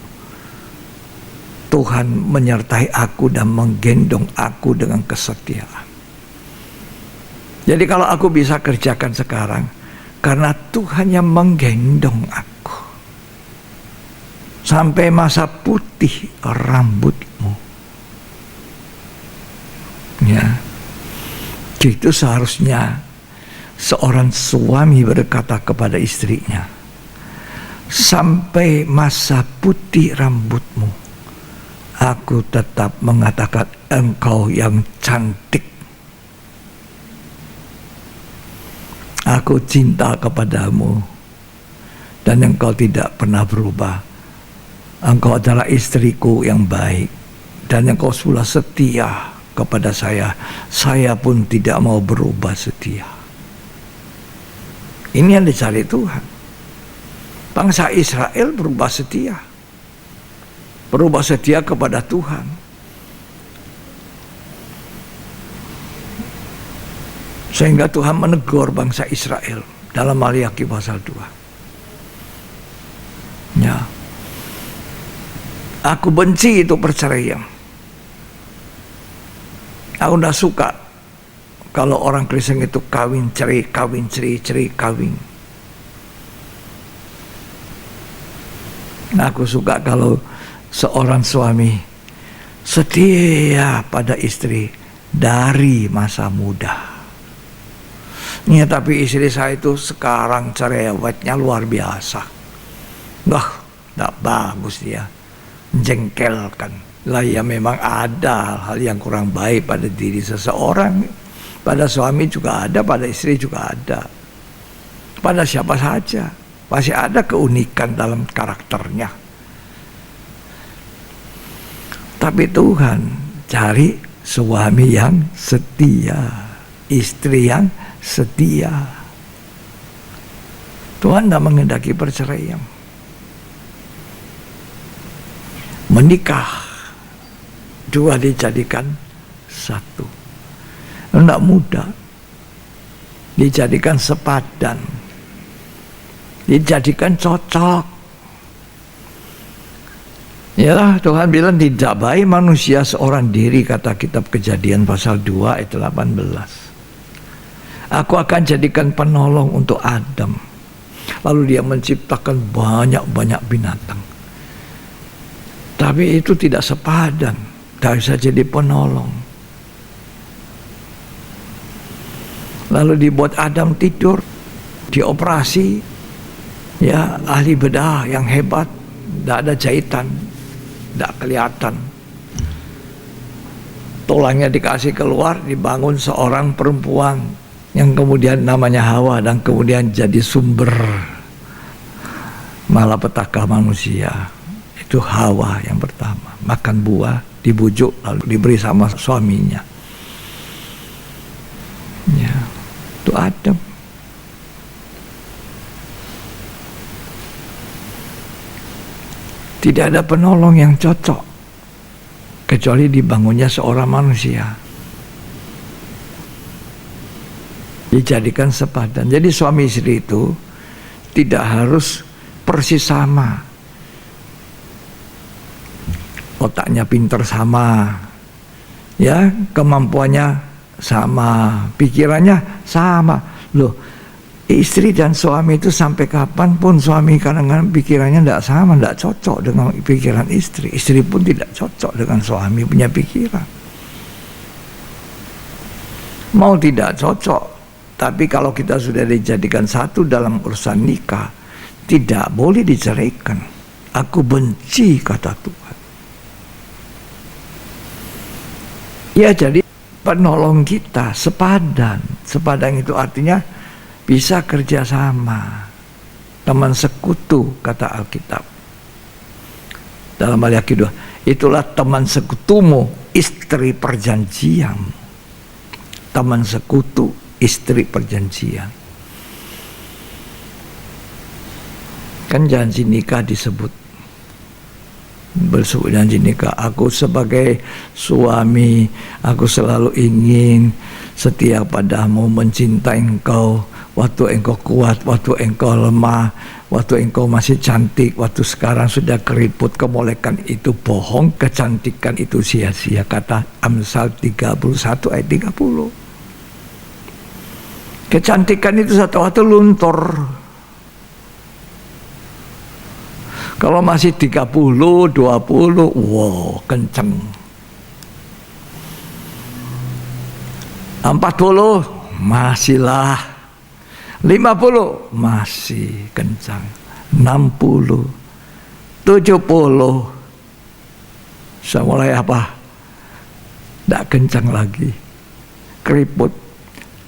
Tuhan menyertai aku dan menggendong aku dengan kesetiaan. Jadi kalau aku bisa kerjakan sekarang, karena Tuhan yang menggendong aku. Sampai masa putih rambutmu. Ya. Itu seharusnya seorang suami berkata kepada istrinya, sampai masa putih rambutmu, aku tetap mengatakan engkau yang cantik. Aku cinta kepadamu dan engkau tidak pernah berubah. Engkau adalah istriku yang baik dan engkau sudah setia kepada saya. Saya pun tidak mau berubah setia. Ini yang dicari Tuhan. Bangsa Israel berubah setia. Berubah setia kepada Tuhan. Sehingga Tuhan menegur bangsa Israel dalam Maliaki pasal 2. Ya. Aku benci itu perceraian. Aku tidak suka kalau orang Kristen itu kawin cerai, kawin cerai, cerai kawin. Aku suka kalau seorang suami setia pada istri dari masa muda. Ya, tapi istri saya itu sekarang cerewetnya luar biasa. Tidak bagus dia. Jengkelkan. Lah ya memang ada hal yang kurang baik pada diri seseorang. Pada suami juga ada, pada istri juga ada. Pada siapa saja. Masih ada keunikan dalam karakternya. Tapi Tuhan cari suami yang setia, istri yang setia. Tuhan tidak menghendaki perceraian. Menikah, dua dijadikan satu. Tidak mudah. Dijadikan sepadan. Dijadikan cocok. Ya, Tuhan bilang tidak baik manusia seorang diri, kata kitab Kejadian pasal 2 ayat 18. Aku akan jadikan penolong untuk Adam. Lalu dia menciptakan banyak-banyak binatang. Tapi itu tidak sepadan, tidak bisa jadi penolong. Lalu dibuat Adam tidur, dioperasi, ya ahli bedah yang hebat, tidak ada jahitan, tidak kelihatan. Tulangnya dikasih keluar, dibangun seorang perempuan yang kemudian namanya Hawa, dan kemudian jadi sumber malapetaka manusia. Itu Hawa yang pertama, makan buah, dibujuk lalu diberi sama suaminya. Ya, itu Adam. Tidak ada penolong yang cocok kecuali dibangunnya seorang manusia. Dijadikan sepadan. Jadi suami istri itu tidak harus persis sama. Otaknya pinter sama, ya, kemampuannya sama, pikirannya sama. Loh, istri dan suami itu sampai kapanpun suami kadang-kadang pikirannya tidak sama, tidak cocok dengan pikiran istri. Istri pun tidak cocok dengan suami punya pikiran. Mau tidak cocok, tapi kalau kita sudah dijadikan satu dalam urusan nikah, tidak boleh diceraikan. Aku benci, kata Tuhan. Ya, jadi penolong kita sepadan. Sepadan itu artinya bisa kerjasama, teman sekutu, kata Alkitab. Dalam Maliaki 2, itulah teman sekutumu, istri perjanjian. Teman sekutu, istri perjanjian. Kan janji nikah disebut, bersebut janji nikah. Aku sebagai suami, aku selalu ingin setia padamu, mencintai engkau waktu engkau kuat, waktu engkau lemah, waktu engkau masih cantik, waktu sekarang sudah keriput. Kemolekan itu bohong, kecantikan itu sia-sia, kata Amsal 31 ayat 30. Kecantikan itu satu waktu luntur. Kalau masih 30, 20, wow, kenceng. 40, masihlah. 50, masih kencang. 60, 70, saya mulai apa? Tidak kencang lagi. Keriput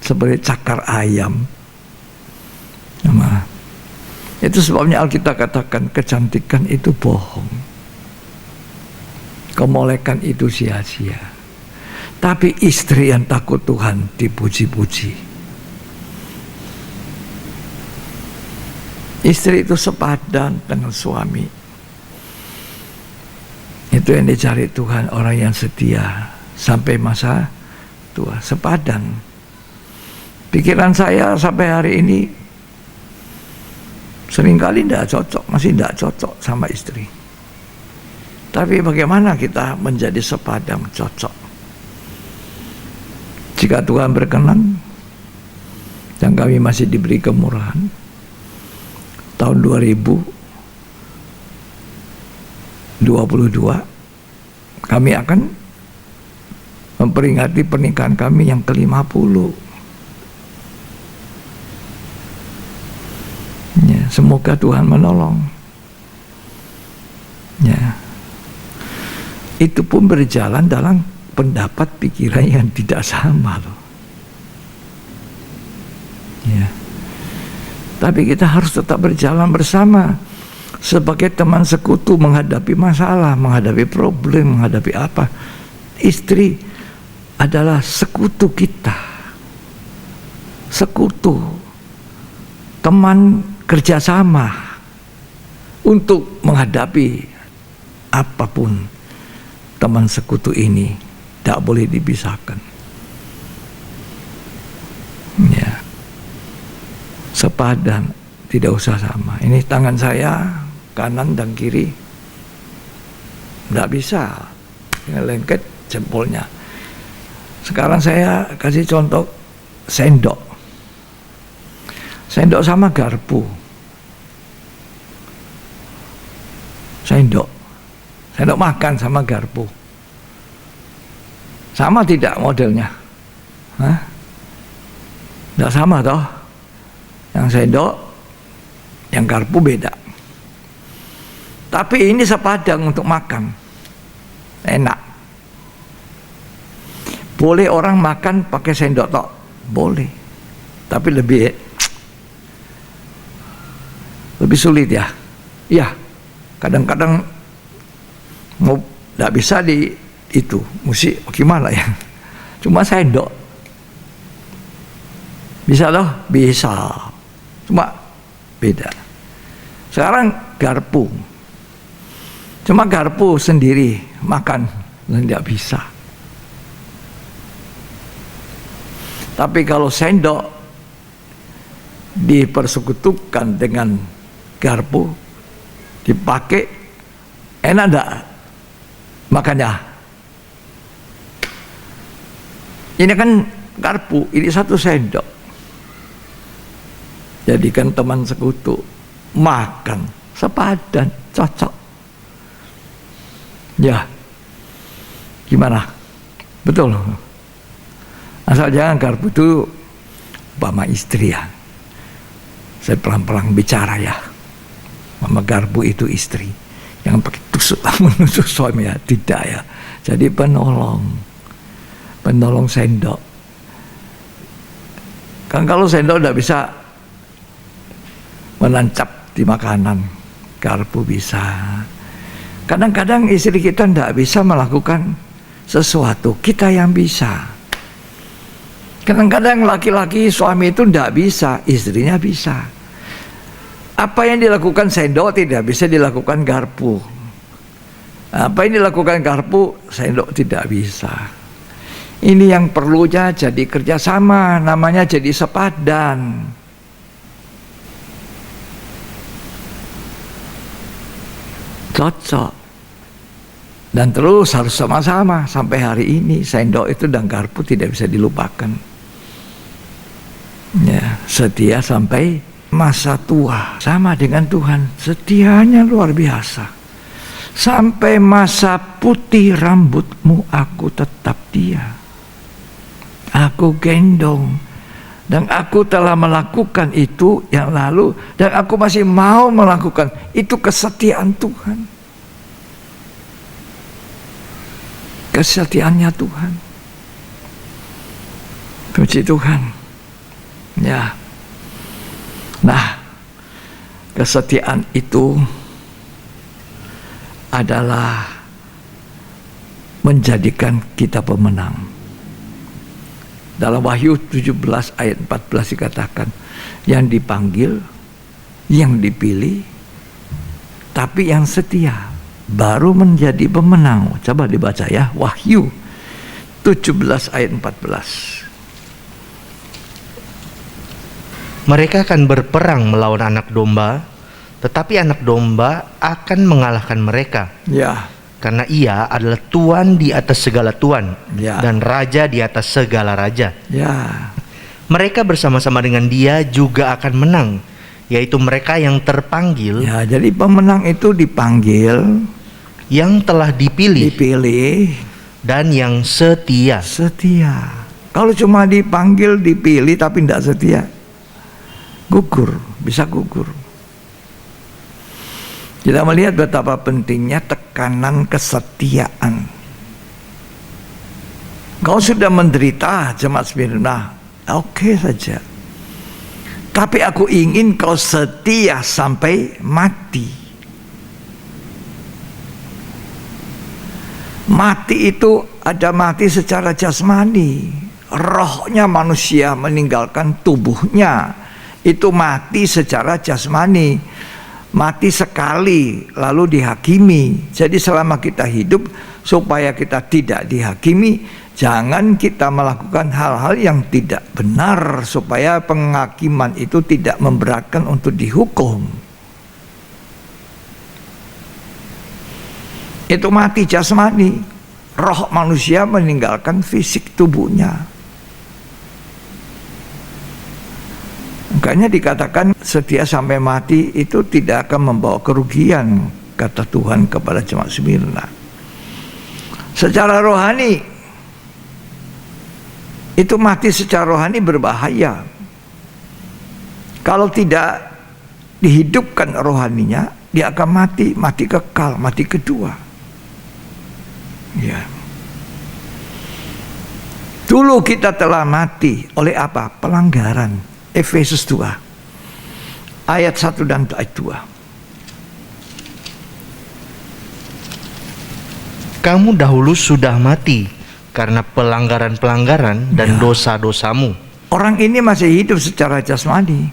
seperti cakar ayam. Nah, itu sebabnya Alkitab katakan kecantikan itu bohong, kemolekan itu sia-sia. Tapi istri yang takut Tuhan dipuji-puji. Istri itu sepadan dengan suami. Itu yang dicari Tuhan, orang yang setia sampai masa tua, sepadan. Pikiran saya sampai hari ini seringkali tidak cocok, masih tidak cocok sama istri. Tapi bagaimana kita menjadi sepadan, cocok? Jika Tuhan berkenan dan kami masih diberi kemurahan, tahun 2022 kami akan memperingati pernikahan kami yang ke-50. Ya, semoga Tuhan menolong. Ya, itu pun berjalan dalam pendapat pikiran yang tidak sama loh. Ya, tapi kita harus tetap berjalan bersama. sebagai teman sekutu menghadapi masalah, menghadapi problem, menghadapi apa. Istri adalah sekutu kita, sekutu, teman kerjasama untuk menghadapi apapun. Teman sekutu ini tidak boleh dipisahkan. Ya, sepadan, tidak usah sama. Ini tangan saya kanan dan kiri, tidak bisa lengket jempolnya. Sekarang saya kasih contoh sendok. Sendok sama garpu. Sendok makan sama garpu. Sama tidak modelnya? Hah? Tidak sama toh? Yang sendok, yang garpu beda. Tapi ini sepadang untuk makan. Enak. Boleh orang makan pakai sendok tok? Boleh. Tapi lebih sulit ya. Iya. Kadang-kadang mau tidak bisa di itu, mesti gimana ya? Cuma sendok. Bisa loh? Bisa. Cuma beda. Sekarang garpu. Cuma garpu sendiri makan tidak bisa. Tapi kalau sendok dipersekutukan dengan garpu, dipakai, enak enggak makannya? Ini kan garpu, ini satu sendok. Jadikan teman sekutu, makan sepadan, cocok. Ya, gimana? Betul. Asal jangan garpu itu umpama istri ya. Saya pelan-pelan bicara ya. Mama garpu itu istri yang pakai tusuk menusuk suami ya, tidak ya. Jadi penolong sendok. Kan kalau sendok tidak bisa menancap di makanan, garpu bisa. Kadang-kadang istri kita tidak bisa melakukan sesuatu, kita yang bisa. Kadang-kadang laki-laki suami itu tidak bisa, istrinya bisa. Apa yang dilakukan sendok tidak bisa dilakukan garpu. Apa yang dilakukan garpu, sendok tidak bisa. Ini yang perlunya jadi kerjasama, namanya jadi sepadan. Cocok. Dan terus harus sama-sama sampai hari ini. Sendok itu dan garpu tidak bisa dilupakan. Ya, setia sampai masa tua. Sama dengan Tuhan, setianya luar biasa. Sampai masa putih rambutmu aku tetap dia. Aku gendong. Dan aku telah melakukan itu yang lalu. Dan aku masih mau melakukan. Itu kesetiaan Tuhan. Kesetiaannya Tuhan. Puji Tuhan. Ya. Nah, kesetiaan itu adalah menjadikan kita pemenang. Dalam Wahyu 17 ayat 14 dikatakan, yang dipanggil, yang dipilih, tapi yang setia baru menjadi pemenang. Coba dibaca ya, Wahyu 17 ayat 14. Mereka akan berperang melawan anak domba, tetapi anak domba akan mengalahkan mereka. Ya. Karena ia adalah Tuhan di atas segala Tuhan, Ya. dan Raja di atas segala Raja. Ya. Mereka bersama-sama dengan dia juga akan menang, yaitu mereka yang terpanggil, Ya, jadi pemenang itu dipanggil, yang telah dipilih, dan yang setia. setia. Kalau cuma dipanggil, dipilih tapi tidak setia, gugur, bisa gugur. Kita melihat betapa pentingnya tekanan kesetiaan. Kau sudah menderita, jemaat Smyrna, oke saja. Tapi aku ingin kau setia sampai mati. Mati itu ada mati secara jasmani, rohnya manusia meninggalkan tubuhnya, itu mati secara jasmani, mati sekali lalu dihakimi. Jadi selama kita hidup, supaya kita tidak dihakimi, jangan kita melakukan hal-hal yang tidak benar, supaya penghakiman itu tidak memberatkan untuk dihukum. Itu mati jasmani, roh manusia meninggalkan fisik tubuhnya. Makanya dikatakan setia sampai mati itu tidak akan membawa kerugian, kata Tuhan kepada jemaat Smyrna. Secara rohani, itu mati secara rohani berbahaya. Kalau tidak dihidupkan rohaninya, dia akan mati, mati kekal, mati kedua. Ya. Dulu kita telah mati oleh apa? Pelanggaran. Efesus 2 ayat 1 dan ayat 2. Kamu dahulu sudah mati karena pelanggaran-pelanggaran dan dosa-dosamu. Orang ini masih hidup secara jasmani,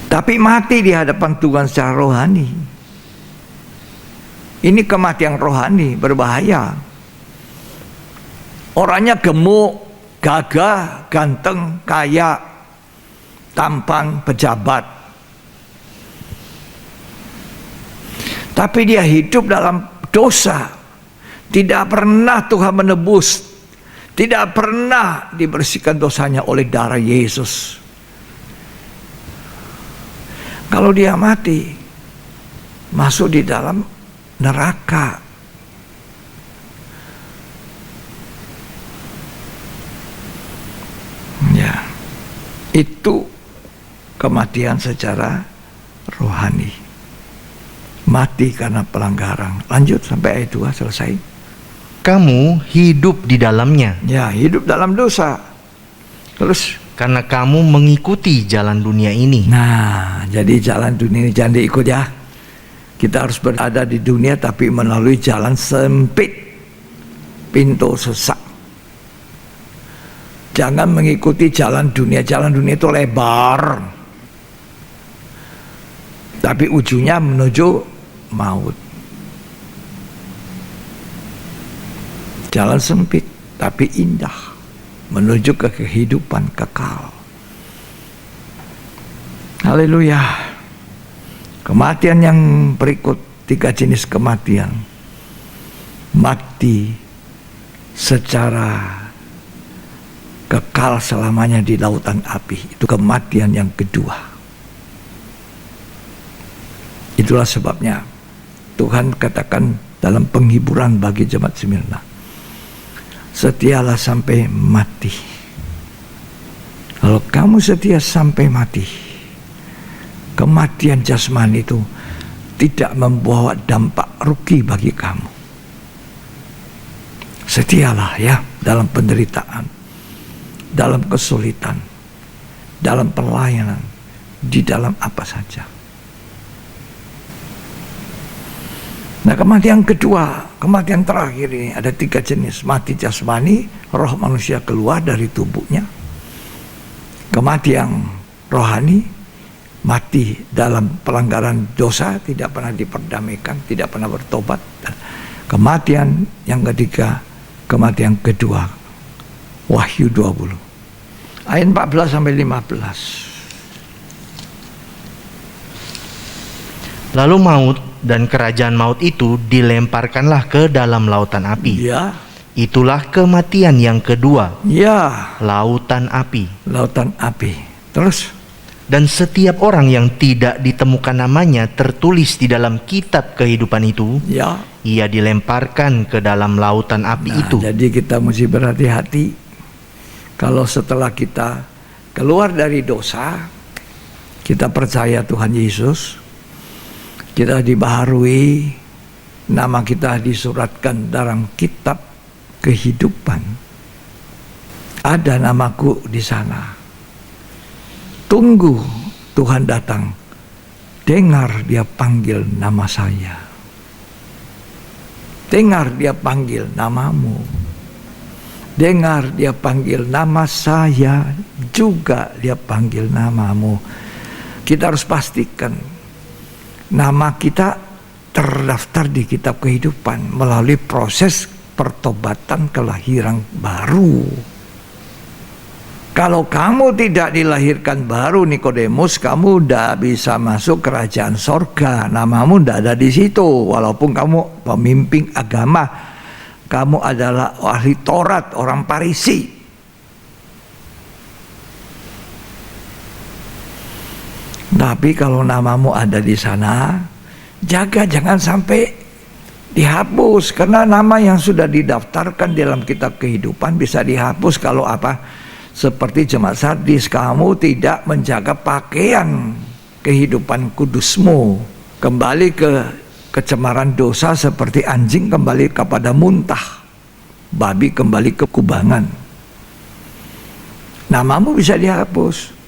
tapi mati di hadapan Tuhan secara rohani. Ini kematian rohani, berbahaya. Orangnya gemuk, gagah, ganteng, kaya, tampan, pejabat, tapi dia hidup dalam dosa. Tidak pernah Tuhan menebus, tidak pernah dibersihkan dosanya oleh darah Yesus. Kalau dia mati, masuk di dalam neraka. Ya, itu kematian secara rohani. Mati karena pelanggaran. Lanjut sampai ayat 2 selesai. Kamu hidup di dalamnya. Ya, hidup dalam dosa. Terus, karena kamu mengikuti jalan dunia ini. nah, jadi jalan dunia ini jangan diikut ya. Kita harus berada di dunia tapi melalui jalan sempit, pintu sesak. Jangan mengikuti jalan dunia. Jalan dunia itu lebar, tapi ujungnya menuju maut. Jalan sempit tapi indah, menuju ke kehidupan kekal. Haleluya. Kematian yang berikut, 3 jenis kematian. Mati secara kekal selamanya di lautan api. Itu kematian yang kedua. Itulah sebabnya Tuhan katakan dalam penghiburan bagi jemaat Smyrna, setialah sampai mati. Kalau kamu setia sampai mati, kematian jasmani itu tidak membawa dampak rugi bagi kamu. Setialah ya dalam penderitaan, dalam kesulitan, dalam pelayanan, di dalam apa saja. Nah, kematian kedua, kematian terakhir ini ada 3 jenis. Mati jasmani, roh manusia keluar dari tubuhnya. Kematian rohani, mati dalam pelanggaran dosa, tidak pernah diperdamaikan, tidak pernah bertobat. Dan kematian yang ketiga, kematian kedua, Wahyu 20 ayat 14 sampai 15. Lalu maut dan kerajaan maut itu dilemparkanlah ke dalam lautan api. Ya, Itulah kematian yang kedua, ya, lautan api. lautan api. Terus, Dan setiap orang yang tidak ditemukan namanya tertulis di dalam kitab kehidupan itu, ya. ia dilemparkan ke dalam lautan api itu. Jadi kita mesti berhati-hati. Kalau setelah kita keluar dari dosa, kita percaya Tuhan Yesus, kita dibaharui, nama kita disuratkan dalam kitab kehidupan. Ada namaku di sana. Tunggu Tuhan datang, dengar dia panggil nama saya. Dengar dia panggil namamu. Dengar dia panggil nama saya, juga dia panggil namamu. Kita harus pastikan nama kita terdaftar di kitab kehidupan melalui proses pertobatan kelahiran baru. Kalau kamu tidak dilahirkan baru, Nikodemus, kamu tidak bisa masuk kerajaan sorga. Namamu tidak ada di situ, walaupun kamu pemimpin agama. Kamu adalah ahli Taurat, orang Farisi. Tapi kalau namamu ada di sana, jaga jangan sampai dihapus. Karena nama yang sudah didaftarkan dalam kitab kehidupan bisa dihapus kalau apa? Seperti jemaat Sardis, kamu tidak menjaga pakaian kehidupan kudusmu. Kembali ke kecemaran dosa seperti anjing kembali kepada muntah, babi kembali ke kubangan. Namamu bisa dihapus.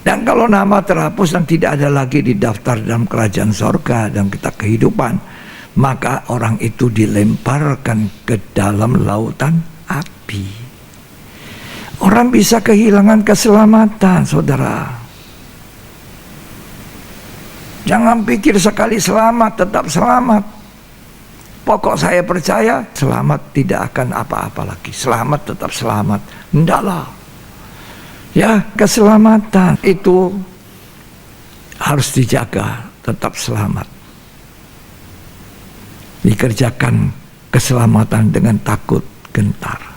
Dan kalau nama terhapus dan tidak ada lagi di daftar dalam kerajaan sorga dan kitab kehidupan, maka orang itu dilemparkan ke dalam lautan api. Orang bisa kehilangan keselamatan, saudara. Jangan pikir sekali selamat, tetap selamat. Pokok saya percaya, selamat tidak akan apa-apa lagi. Selamat tetap selamat. Ndaklah. Ya, keselamatan itu harus dijaga, tetap selamat. Dikerjakan keselamatan dengan takut gentar.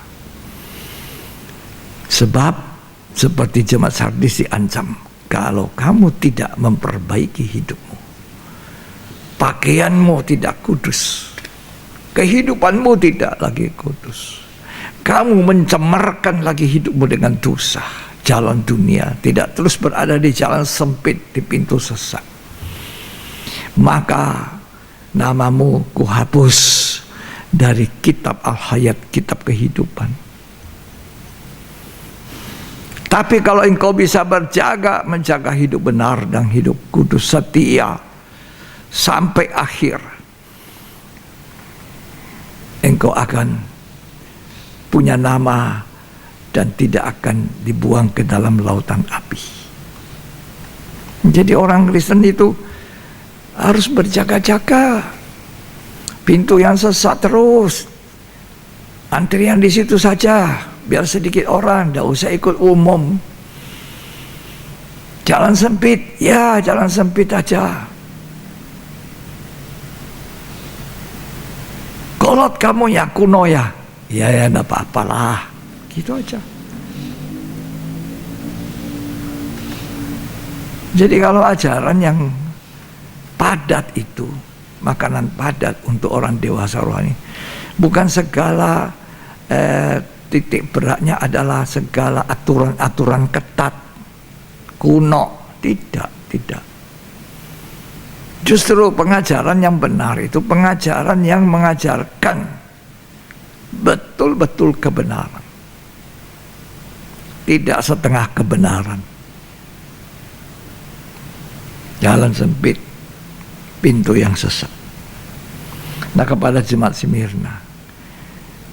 Sebab seperti jemaat Sardis diancam, kalau kamu tidak memperbaiki hidupmu, pakaianmu tidak kudus, kehidupanmu tidak lagi kudus, kamu mencemarkan lagi hidupmu dengan dosa, jalan dunia, tidak terus berada di jalan sempit, di pintu sesat, maka namamu kuhapus dari kitab Al-Hayat, kitab kehidupan. Tapi kalau engkau bisa menjaga hidup benar dan hidup kudus setia sampai akhir, engkau akan punya nama dan tidak akan dibuang ke dalam lautan api. Jadi orang Kristen itu harus berjaga-jaga. Pintu yang sesat terus, antrian di situ saja. Biar sedikit orang, tidak usah ikut umum. Jalan sempit, ya jalan sempit aja. Kolot kamu ya kuno ya, ya tidak apa-apalah, gitu aja. Jadi kalau ajaran yang padat itu, makanan padat untuk orang dewasa rohani, bukan segala titik beratnya adalah segala aturan-aturan ketat, kuno. Tidak. Justru pengajaran yang benar itu pengajaran yang mengajarkan betul-betul kebenaran, tidak setengah kebenaran. Jalan sempit, pintu yang sesat. Nah, kepada jemaat Smyrna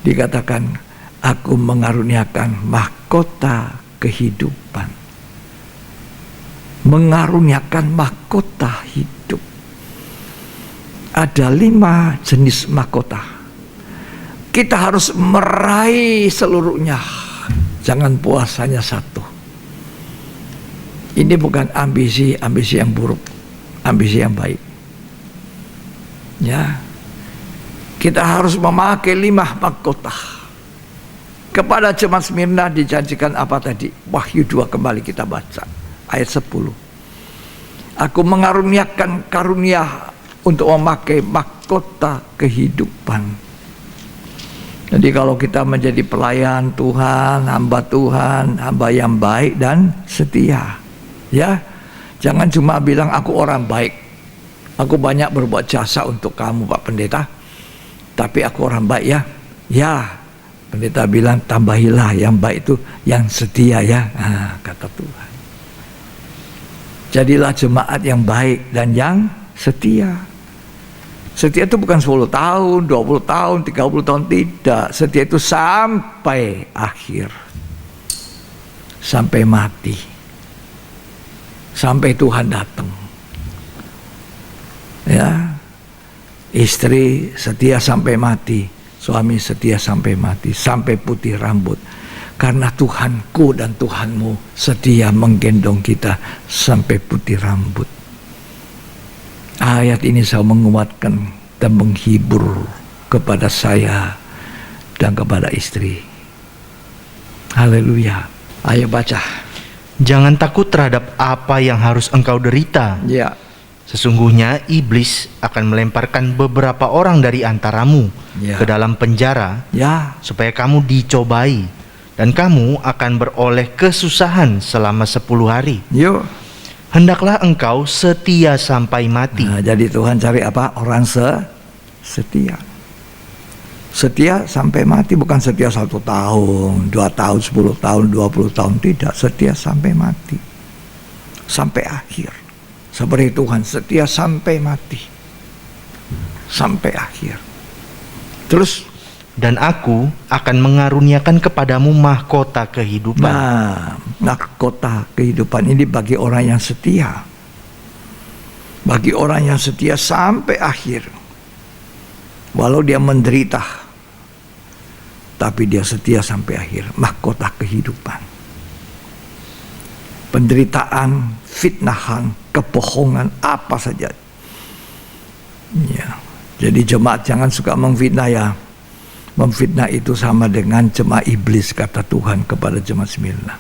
dikatakan, aku mengaruniakan mahkota kehidupan. Mengaruniakan mahkota hidup. Ada 5 jenis mahkota. Kita harus meraih seluruhnya. Jangan puas hanya satu. Ini bukan ambisi yang buruk, ambisi yang baik. Ya, kita harus memakai 5 mahkota. Kepada jemaat Smyrna dijanjikan apa tadi? Wahyu 2 kembali kita baca ayat 10. Aku mengaruniakan karunia untuk memakai mahkota kehidupan. Jadi kalau kita menjadi pelayan Tuhan, hamba yang baik dan setia, ya, jangan cuma bilang aku orang baik, aku banyak berbuat jasa untuk kamu Pak Pendeta, tapi aku orang baik ya. Ya, pendeta bilang tambahilah yang baik itu yang setia ya, kata Tuhan. Jadilah jemaat yang baik dan yang setia. Setia itu bukan 10 tahun, 20 tahun, 30 tahun, tidak. Setia itu sampai akhir. Sampai mati. Sampai Tuhan datang. Ya. Istri setia sampai mati, suami setia sampai mati, sampai putih rambut. Karena Tuhanku dan Tuhanmu setia menggendong kita sampai putih rambut. Ayat ini saya menguatkan dan menghibur kepada saya dan kepada istri. Haleluya. Ayo baca. Jangan takut terhadap apa yang harus engkau derita. Ya. Sesungguhnya iblis akan melemparkan beberapa orang dari antaramu Ya. ke dalam penjara Ya. supaya kamu dicobai, dan kamu akan beroleh kesusahan selama 10 hari. Yuk. Hendaklah engkau setia sampai mati. Nah, jadi Tuhan cari apa? Orang setia. Setia sampai mati, bukan setia 1 tahun, 2 tahun, 10 tahun, 20 tahun. Tidak, setia sampai mati. Sampai akhir. Seperti Tuhan, setia sampai mati. Sampai akhir. Terus, Dan aku akan mengaruniakan kepadamu mahkota kehidupan. nah, mahkota kehidupan ini bagi orang yang setia. Bagi orang yang setia sampai akhir. Walau dia menderita, tapi dia setia sampai akhir. Mahkota kehidupan. Penderitaan, fitnahan, kebohongan, apa saja. Ya. Jadi jemaat jangan suka memfitnah ya. Memfitnah itu sama dengan jemaat iblis, kata Tuhan kepada jemaat Smyrna.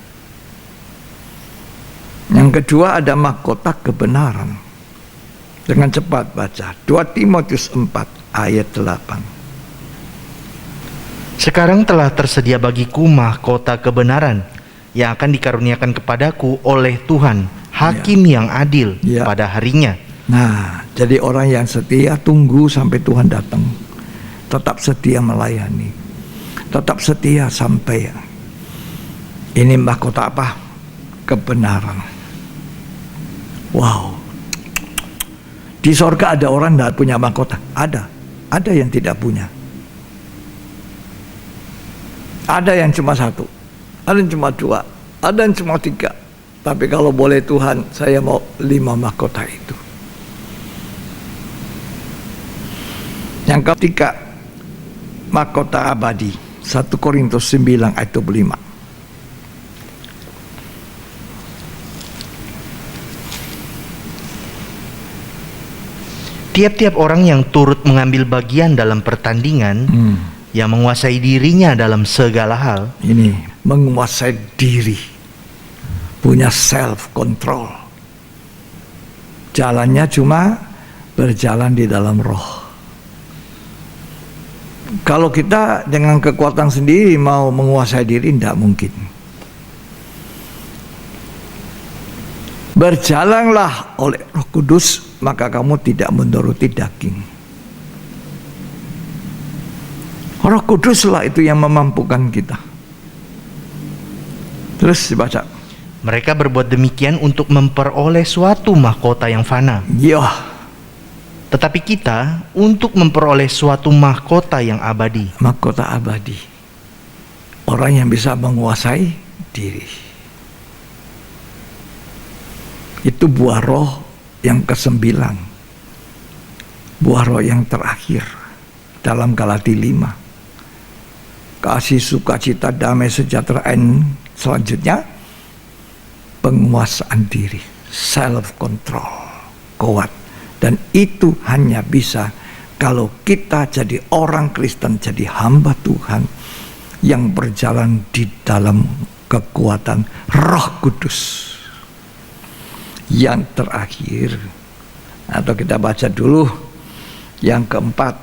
Yang kedua ada mahkota kebenaran. Dengan cepat baca 2 Timotius 4 ayat 8. Sekarang telah tersedia bagiku mahkota kebenaran yang akan dikaruniakan kepadaku oleh Tuhan, Hakim yang adil Ya. pada harinya. Nah, jadi orang yang setia tunggu sampai Tuhan datang. Tetap setia melayani. Tetap setia sampai. Ini mahkota apa? Kebenaran. Wow. Di sorga ada orang tidak punya mahkota? Ada. Ada yang tidak punya. Ada yang cuma 1. Ada yang cuma 2. Ada yang cuma 3. Tapi kalau boleh Tuhan, saya mau 5 mahkota itu. Yang ketiga, mahkota abadi. 1 Korintus 9 ayat 25. Tiap-tiap orang yang turut mengambil bagian dalam pertandingan, yang menguasai dirinya dalam segala hal, Ini menguasai diri, punya self control. Jalannya cuma berjalan di dalam roh. Kalau kita dengan kekuatan sendiri mau menguasai diri, tidak mungkin. Berjalanlah oleh Roh Kudus, maka kamu tidak menuruti daging. Roh Kuduslah itu yang memampukan kita. Terus dibaca. mereka berbuat demikian untuk memperoleh suatu mahkota yang fana. Ya, Tetapi kita untuk memperoleh suatu mahkota yang abadi. mahkota abadi. Orang yang bisa menguasai diri. Itu buah roh yang ke-9. Buah roh yang terakhir dalam Galati 5. Kasih, sukacita, damai, sejahtera. Selanjutnya penguasaan diri, self control, kuat. Dan itu hanya bisa kalau kita jadi orang Kristen, jadi hamba Tuhan yang berjalan di dalam kekuatan Roh Kudus. Yang terakhir, atau kita baca dulu yang keempat,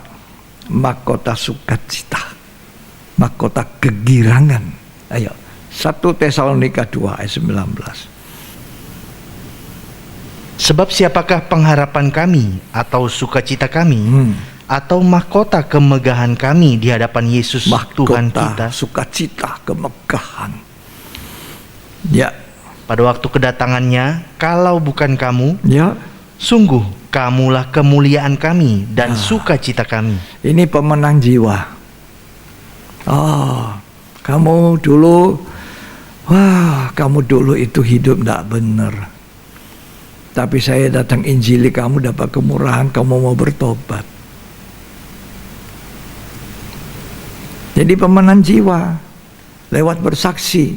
mahkota sukacita, mahkota kegirangan. Ayo, 1 Tesalonika 2 ayat 19. Sebab siapakah pengharapan kami atau sukacita kami atau mahkota kemegahan kami di hadapan Yesus Tuhan kita Mahkota sukacita, kemegahan. Ya, pada waktu kedatangannya, kalau bukan kamu, ya, sungguh Kamulah kemuliaan kami dan sukacita kami. Ini pemenang jiwa. Oh, kamu dulu, kamu dulu itu hidup tidak benar. Tapi saya datang injili kamu, dapat kemurahan, kamu mau bertobat. Jadi pemenang jiwa lewat bersaksi.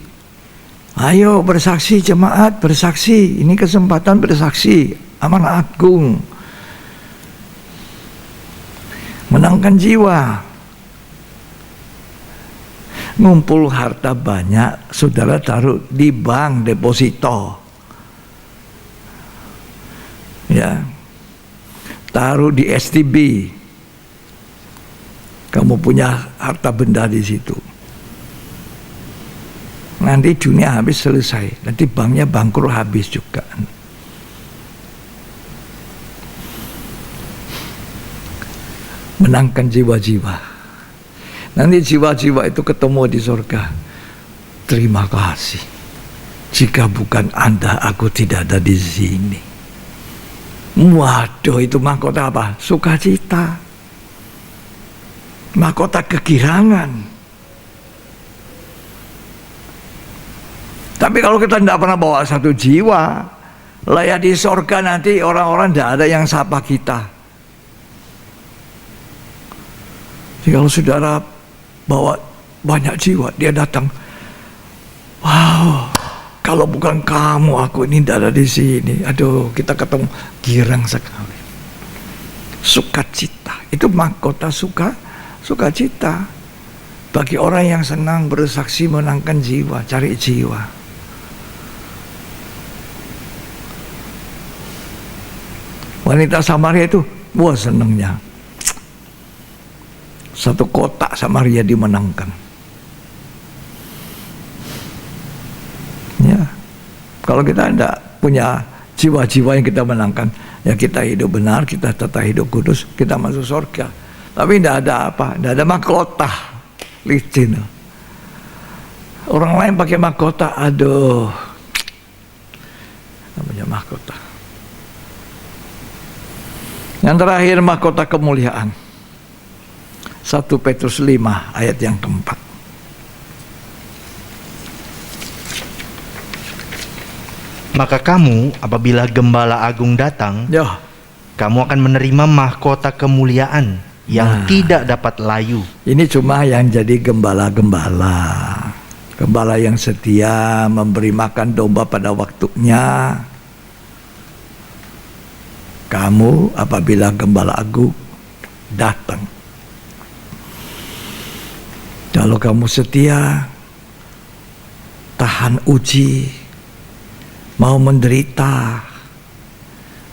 Ayo bersaksi jemaat, bersaksi. Ini kesempatan bersaksi, amanah agung. Menangkan jiwa. Ngumpul harta banyak, saudara taruh di bank deposito. Ya. Taruh di STB. Kamu punya harta benda di situ. Nanti dunia habis selesai, nanti banknya bangkrut habis juga. Menangkan jiwa-jiwa. Nanti jiwa-jiwa itu ketemu di surga. Terima kasih. Jika bukan Anda, aku tidak ada di sini. Waduh, itu mahkota apa? Sukacita. Mahkota kegirangan. Tapi kalau kita tidak pernah bawa satu jiwa, lah ya di surga nanti orang-orang tidak ada yang sapa kita. Jadi kalau saudara bawa banyak jiwa, dia datang, wow, kalau bukan kamu, aku ini tidak ada di sini. Aduh, kita ketemu, girang sekali. Sukacita, itu mahkota sukacita. Bagi orang yang senang bersaksi menangkan jiwa, cari jiwa. Wanita Samaria itu, wah senangnya. Satu kotak Samaria dimenangkan. Ya, kalau kita tidak punya jiwa-jiwa yang kita menangkan, ya kita hidup benar, kita tetap hidup kudus, kita masuk surga. Tapi tidak ada apa, tidak ada mahkota, licin. Orang lain pakai mahkota, aduh, namanya mahkota. Yang terakhir mahkota kemuliaan. 1 Petrus 5 ayat yang keempat. Maka kamu apabila Gembala Agung datang, Ya, kamu akan menerima mahkota kemuliaan yang tidak dapat layu. ini cuma yang jadi gembala-gembala. Gembala yang setia memberi makan domba pada waktunya. Kamu apabila Gembala Agung datang, kalau kamu setia, tahan uji, mau menderita,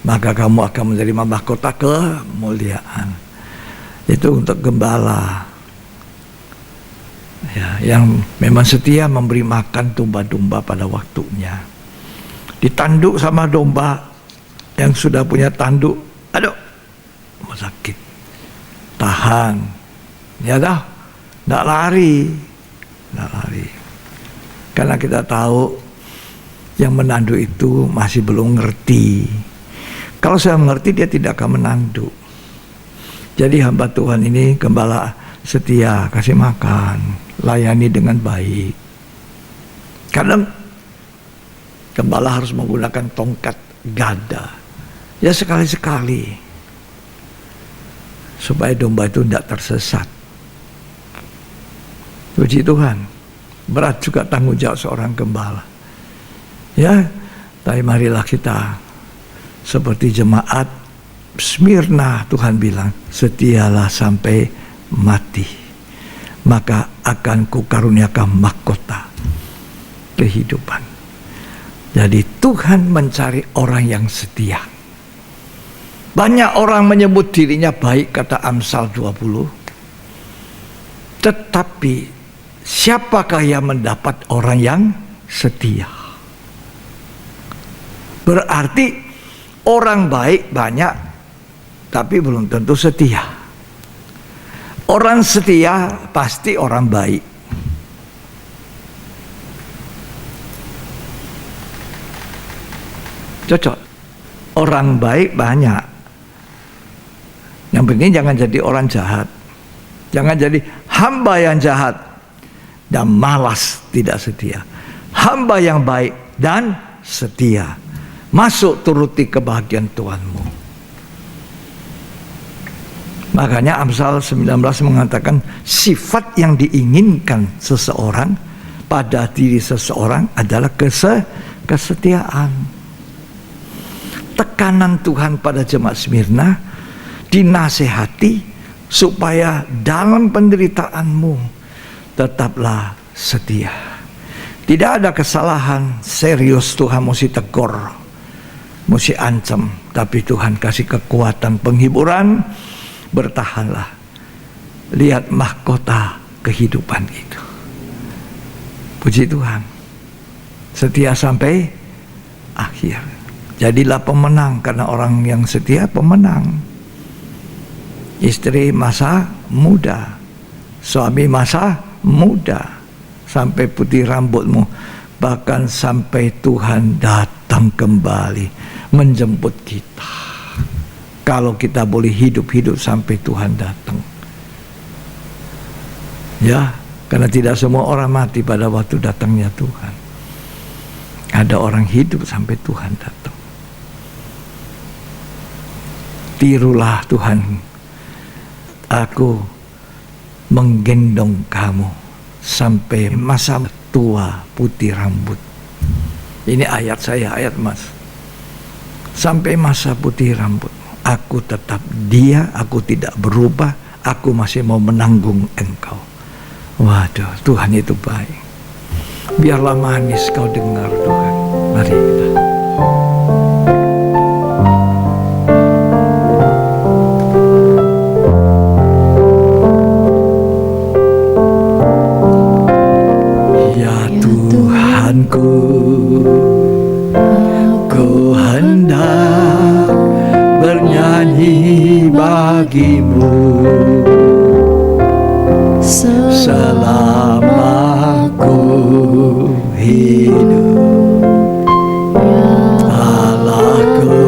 maka kamu akan menerima mahkota kemuliaan. Itu untuk gembala, ya, yang memang setia memberi makan domba-domba pada waktunya. Ditanduk sama domba yang sudah punya tanduk, aduh, mau sakit, tahan, ya dah, tidak lari, karena kita tahu yang menanduk itu masih belum ngerti. Kalau saya mengerti, dia tidak akan menanduk. Jadi hamba Tuhan ini gembala setia, kasih makan, layani dengan baik. Kadang gembala harus menggunakan tongkat gada. Ya sekali-sekali, supaya domba itu tidak tersesat. Puji Tuhan, berat juga tanggung jawab seorang gembala. Ya, tapi marilah kita seperti jemaat Smyrna, Tuhan bilang, setialah sampai mati, maka akan kukaruniakan mahkota kehidupan. Jadi Tuhan mencari orang yang setia. Banyak orang menyebut dirinya baik, kata Amsal 20. Tetapi siapakah yang mendapat orang yang setia? Berarti orang baik banyak, tapi belum tentu setia. Orang setia pasti orang baik. Cocok. Orang baik banyak, penting jangan jadi orang jahat. Jangan jadi hamba yang jahat dan malas tidak setia. Hamba yang baik dan setia. Masuk turuti kebahagiaan Tuhanmu. Makanya Amsal 19 mengatakan sifat yang diinginkan seseorang pada diri seseorang adalah kesetiaan. Tekanan Tuhan pada jemaat Smyrna, dinasehati supaya dalam penderitaanmu tetaplah setia. Tidak ada kesalahan serius Tuhan mesti tegur, mesti ancam, tapi Tuhan kasih kekuatan penghiburan. Bertahanlah, lihat mahkota kehidupan itu. Puji Tuhan, setia sampai akhir. Jadilah pemenang, karena orang yang setia pemenang. Istri masa muda, suami masa muda, sampai putih rambutmu, bahkan sampai Tuhan datang kembali menjemput kita. Kalau kita boleh hidup-hidup sampai Tuhan datang. Ya, karena tidak semua orang mati pada waktu datangnya Tuhan. Ada orang hidup sampai Tuhan datang. Tirulah Tuhan. Aku menggendong kamu sampai masa tua putih rambut. Ini ayat saya, ayat Mas. Sampai masa putih rambut. Aku tetap dia, aku tidak berubah, aku masih mau menanggung engkau. Waduh, Tuhan itu baik. Biarlah manis kau dengar Tuhan. Mari kita. Ya Tuhanku, ku hendak bernyanyi bagimu selama ku hidup. Allahku,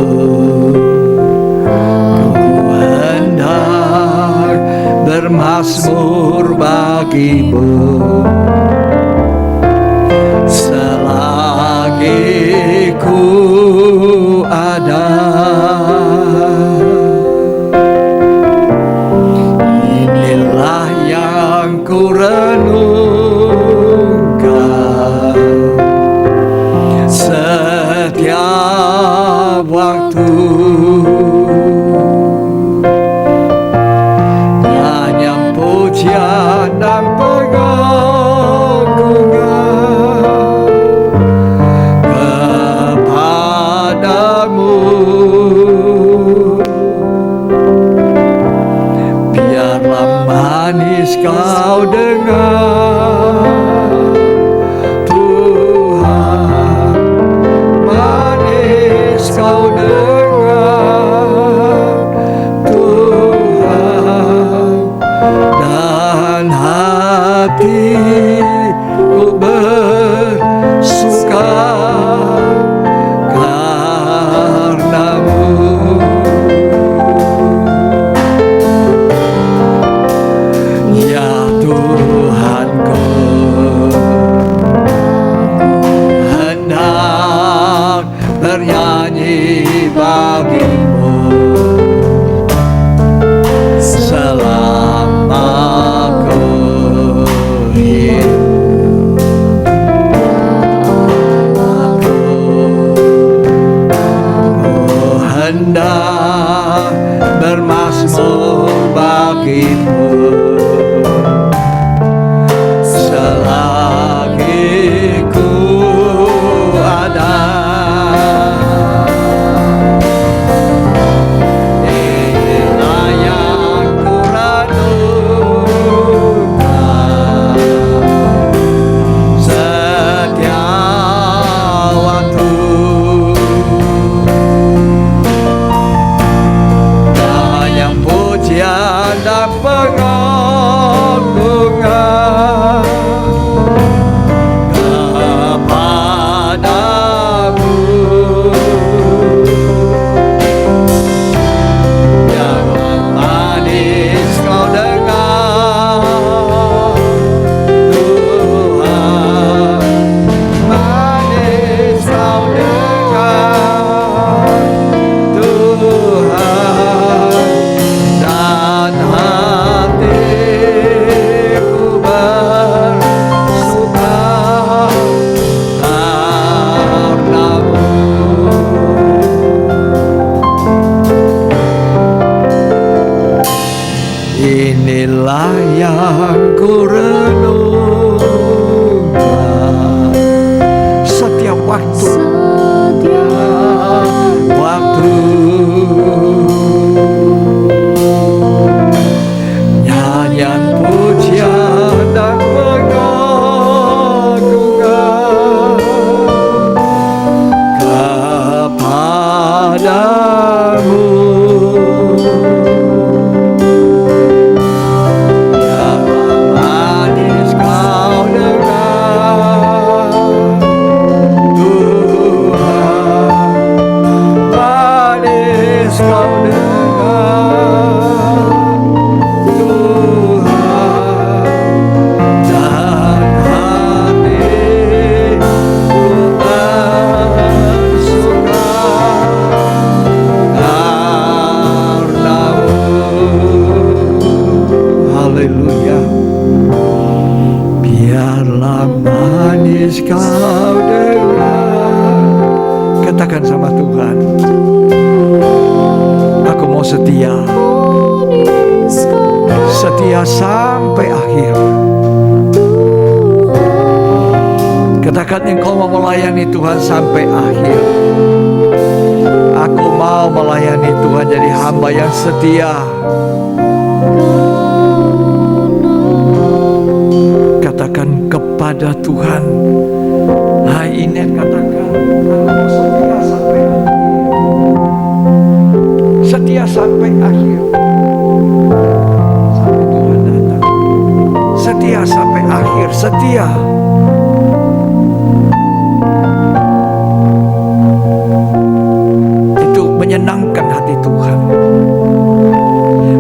ku hendak bermazmur bagimu selagi ku ada. Inilah yang ku renungkan setiap waktu. Hanya pujian dan pengalaman waktu. Setiap Waktu nyanyian pujian dan pengagungan kepadamu, yang manis kau dengar Tuhan, manis kau dengar Tuhan, dan hatiku bersuka karenamu. Haleluya. Biarlah manis kau dengar. Katakan sama Tuhan, aku mau setia, manis kau setia sampai akhir. Katakan engkau mau melayani Tuhan sampai akhir. Aku mau melayani Tuhan jadi hamba yang setia. Katakan kepada Tuhan. Hai Inet, katakan, aku mau setia sampai akhir. Setia sampai akhir. Sampai Tuhan datang. Setia sampai akhir, setia. Itu menyenangkan hati Tuhan.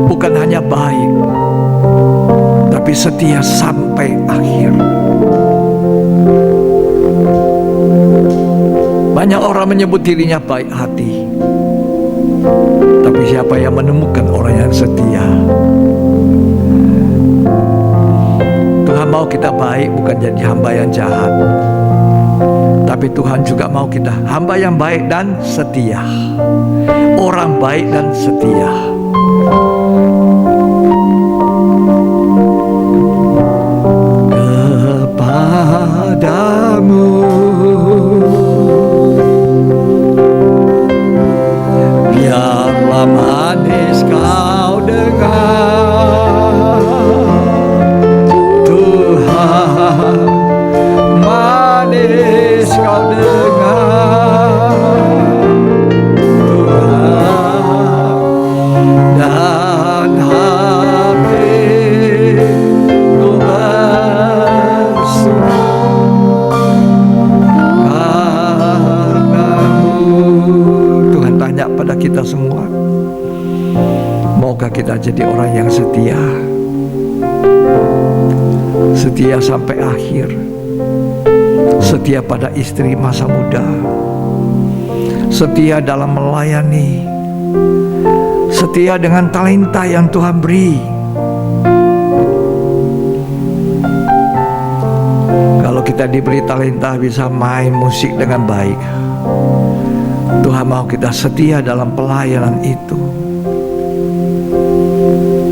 Bukan hanya baik, tapi setia sampai akhir. Banyak orang menyebut dirinya baik hati, tapi siapa yang menemukan orang yang setia? Tuhan mau kita baik, bukan jadi hamba yang jahat, tapi Tuhan juga mau kita hamba yang baik dan setia. Orang baik dan setia. Kepadamu biarlah manis kau dengar Tuhan, manis kau dengar Tuhan, dan hatiku bersuka karenamu. Tuhan tanya pada kita semua, maukah kita jadi orang yang setia? Setia sampai akhir. Setia pada istri masa muda. Setia dalam melayani. Setia dengan talenta yang Tuhan beri. Kalau kita diberi talenta bisa main musik dengan baik, Tuhan mau kita setia dalam pelayanan itu.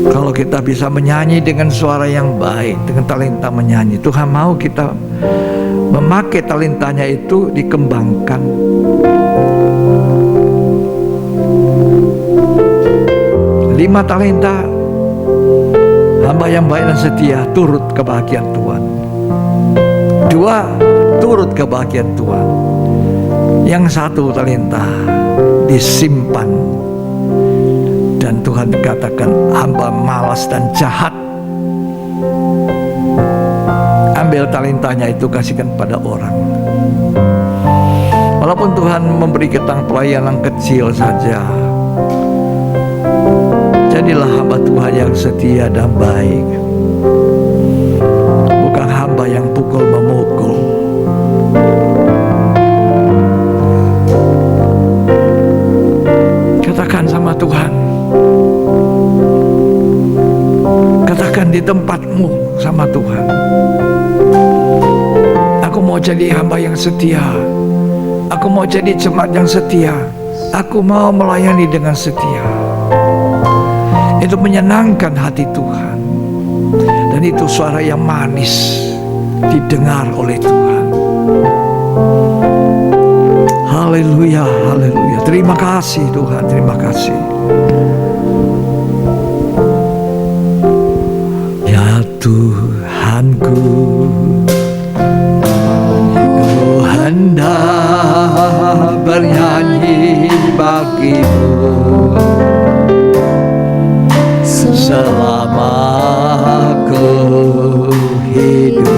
Kalau kita bisa menyanyi dengan suara yang baik, dengan talenta menyanyi, Tuhan mau kita memakai talentanya itu dikembangkan. Lima talenta, hamba yang baik dan setia turut kebahagiaan Tuhan. Dua, turut kebahagiaan Tuhan. Yang satu talenta disimpan, dan Tuhan katakan hamba malas dan jahat. Ambil talentanya itu, kasihkan pada orang. Walaupun Tuhan memberi kita pelayanan kecil saja, jadilah hamba Tuhan yang setia dan baik, bukan hamba yang pukul memukul. Katakan sama Tuhan, katakan di tempatmu sama Tuhan, aku mau jadi hamba yang setia, aku mau jadi jemaat yang setia, aku mau melayani dengan setia. Itu menyenangkan hati Tuhan, dan itu suara yang manis didengar oleh Tuhan. Terima kasih Tuhan, terima kasih. Ya Tuhanku, ku hendak bernyanyi bagimu selama aku hidup.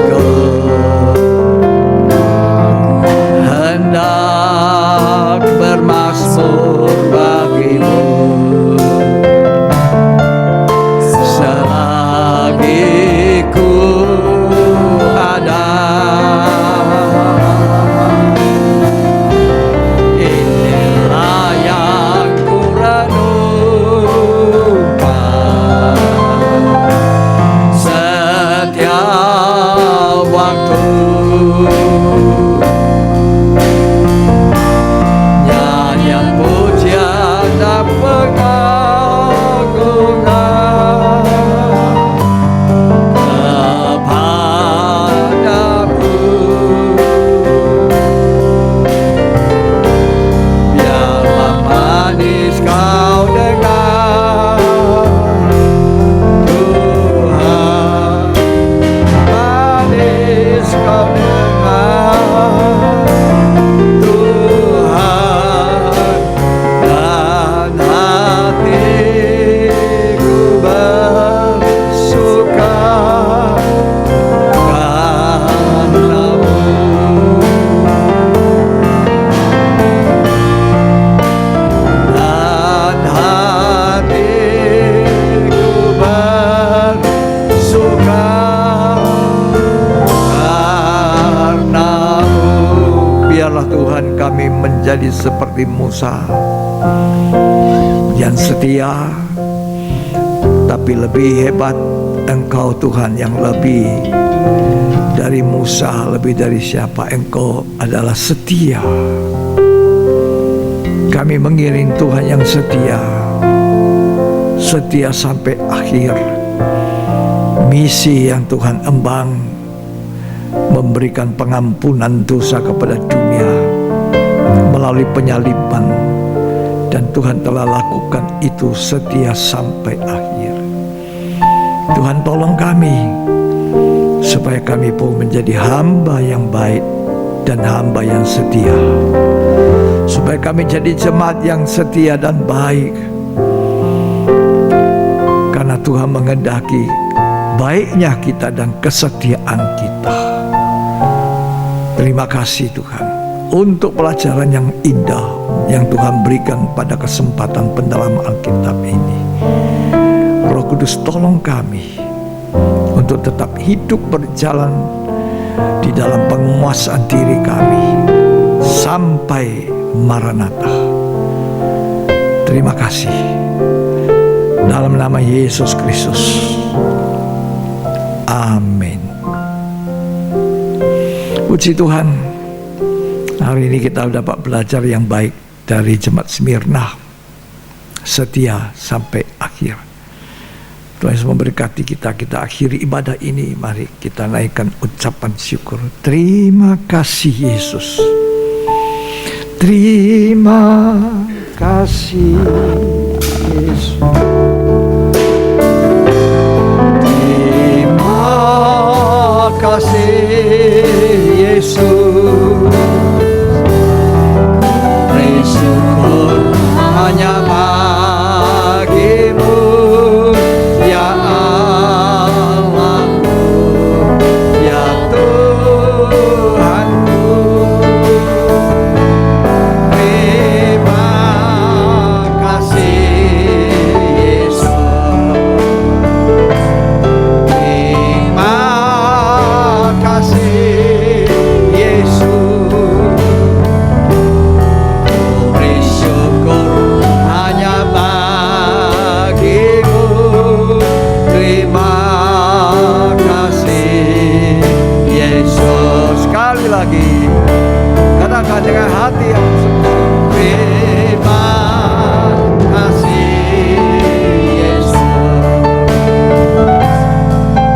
Aku hendak bermazmur bagimu selagi ku ada. Inilah yang ku renungkan setiap waktu. Nyanyian pujian dan pengagungan kepadamu. Biarlah manis kau dengar Tuhan, manis kau dengar Tuhan, dan hatiku bersuka karenamu. Dan hatiku bersuka karenamu. Biarlah Tuhan kami menjadi seperti Musa yang setia, tapi lebih hebat Engkau Tuhan, yang lebih dari Musa, lebih dari siapa. Engkau adalah setia. Kami mengiring Tuhan yang setia, setia sampai akhir. Misi yang Tuhan emban memberikan pengampunan dosa kepada dunia melalui penyaliban, dan Tuhan telah lakukan itu setia sampai akhir. Tuhan tolong kami supaya kami pun menjadi hamba yang baik dan hamba yang setia, supaya kami jadi jemaat yang setia dan baik, karena Tuhan menghendaki baiknya kita dan kesetiaan kita. Terima kasih Tuhan untuk pelajaran yang indah yang Tuhan berikan pada kesempatan pendalaman Alkitab ini. Roh Kudus tolong kami untuk tetap hidup berjalan di dalam penguasaan diri kami sampai Maranatha. Terima kasih dalam nama Yesus Kristus. Amin. Puji Tuhan, hari ini kita dapat belajar yang baik dari jemaat Smyrna, setia sampai akhir. Tuhan Yesus memberkati kita. Kita akhiri ibadah ini, mari kita naikkan ucapan syukur. Terima kasih Yesus. Terima kasih Yesus. Terima kasih Yesus. Bersyukur hanya bagimu, ya Allahku, ya Tuhanku. Terima kasih Yesus. Terima kasih Yesus. Bersyukur hanya bagimu. Terima kasih Yesus. Sekali lagi katakan dengan hati yang sungguh. Terima kasih Yesus.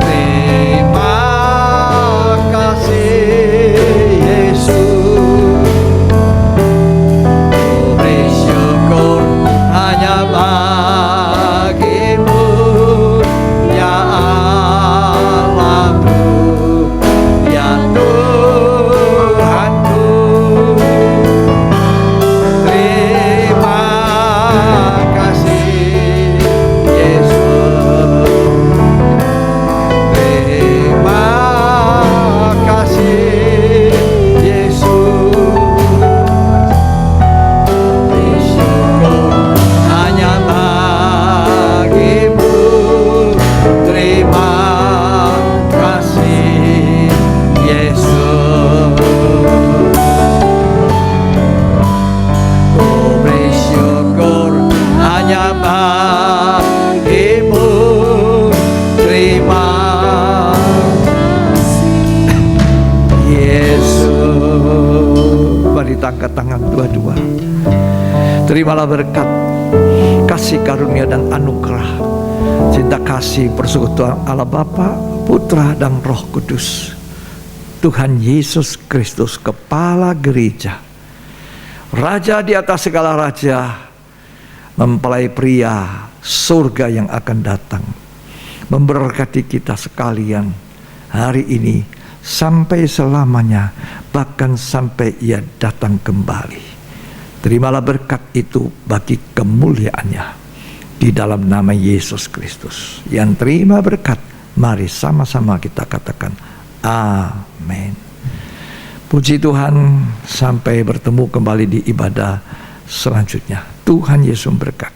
Terima kasih Yesus. kita angkat tangan dua-dua. Terimalah berkat, kasih karunia dan anugerah, cinta kasih persekutuan Allah Bapa, Putra dan Roh Kudus, Tuhan Yesus Kristus, Kepala Gereja, Raja di atas segala raja, mempelai pria surga yang akan datang, memberkati kita sekalian hari ini sampai selamanya, bahkan sampai Ia datang kembali. Terimalah berkat itu bagi kemuliaannya di dalam nama Yesus Kristus. Yang terima berkat, mari sama-sama kita katakan amin. Puji Tuhan, sampai bertemu kembali di ibadah selanjutnya. Tuhan Yesus berkati.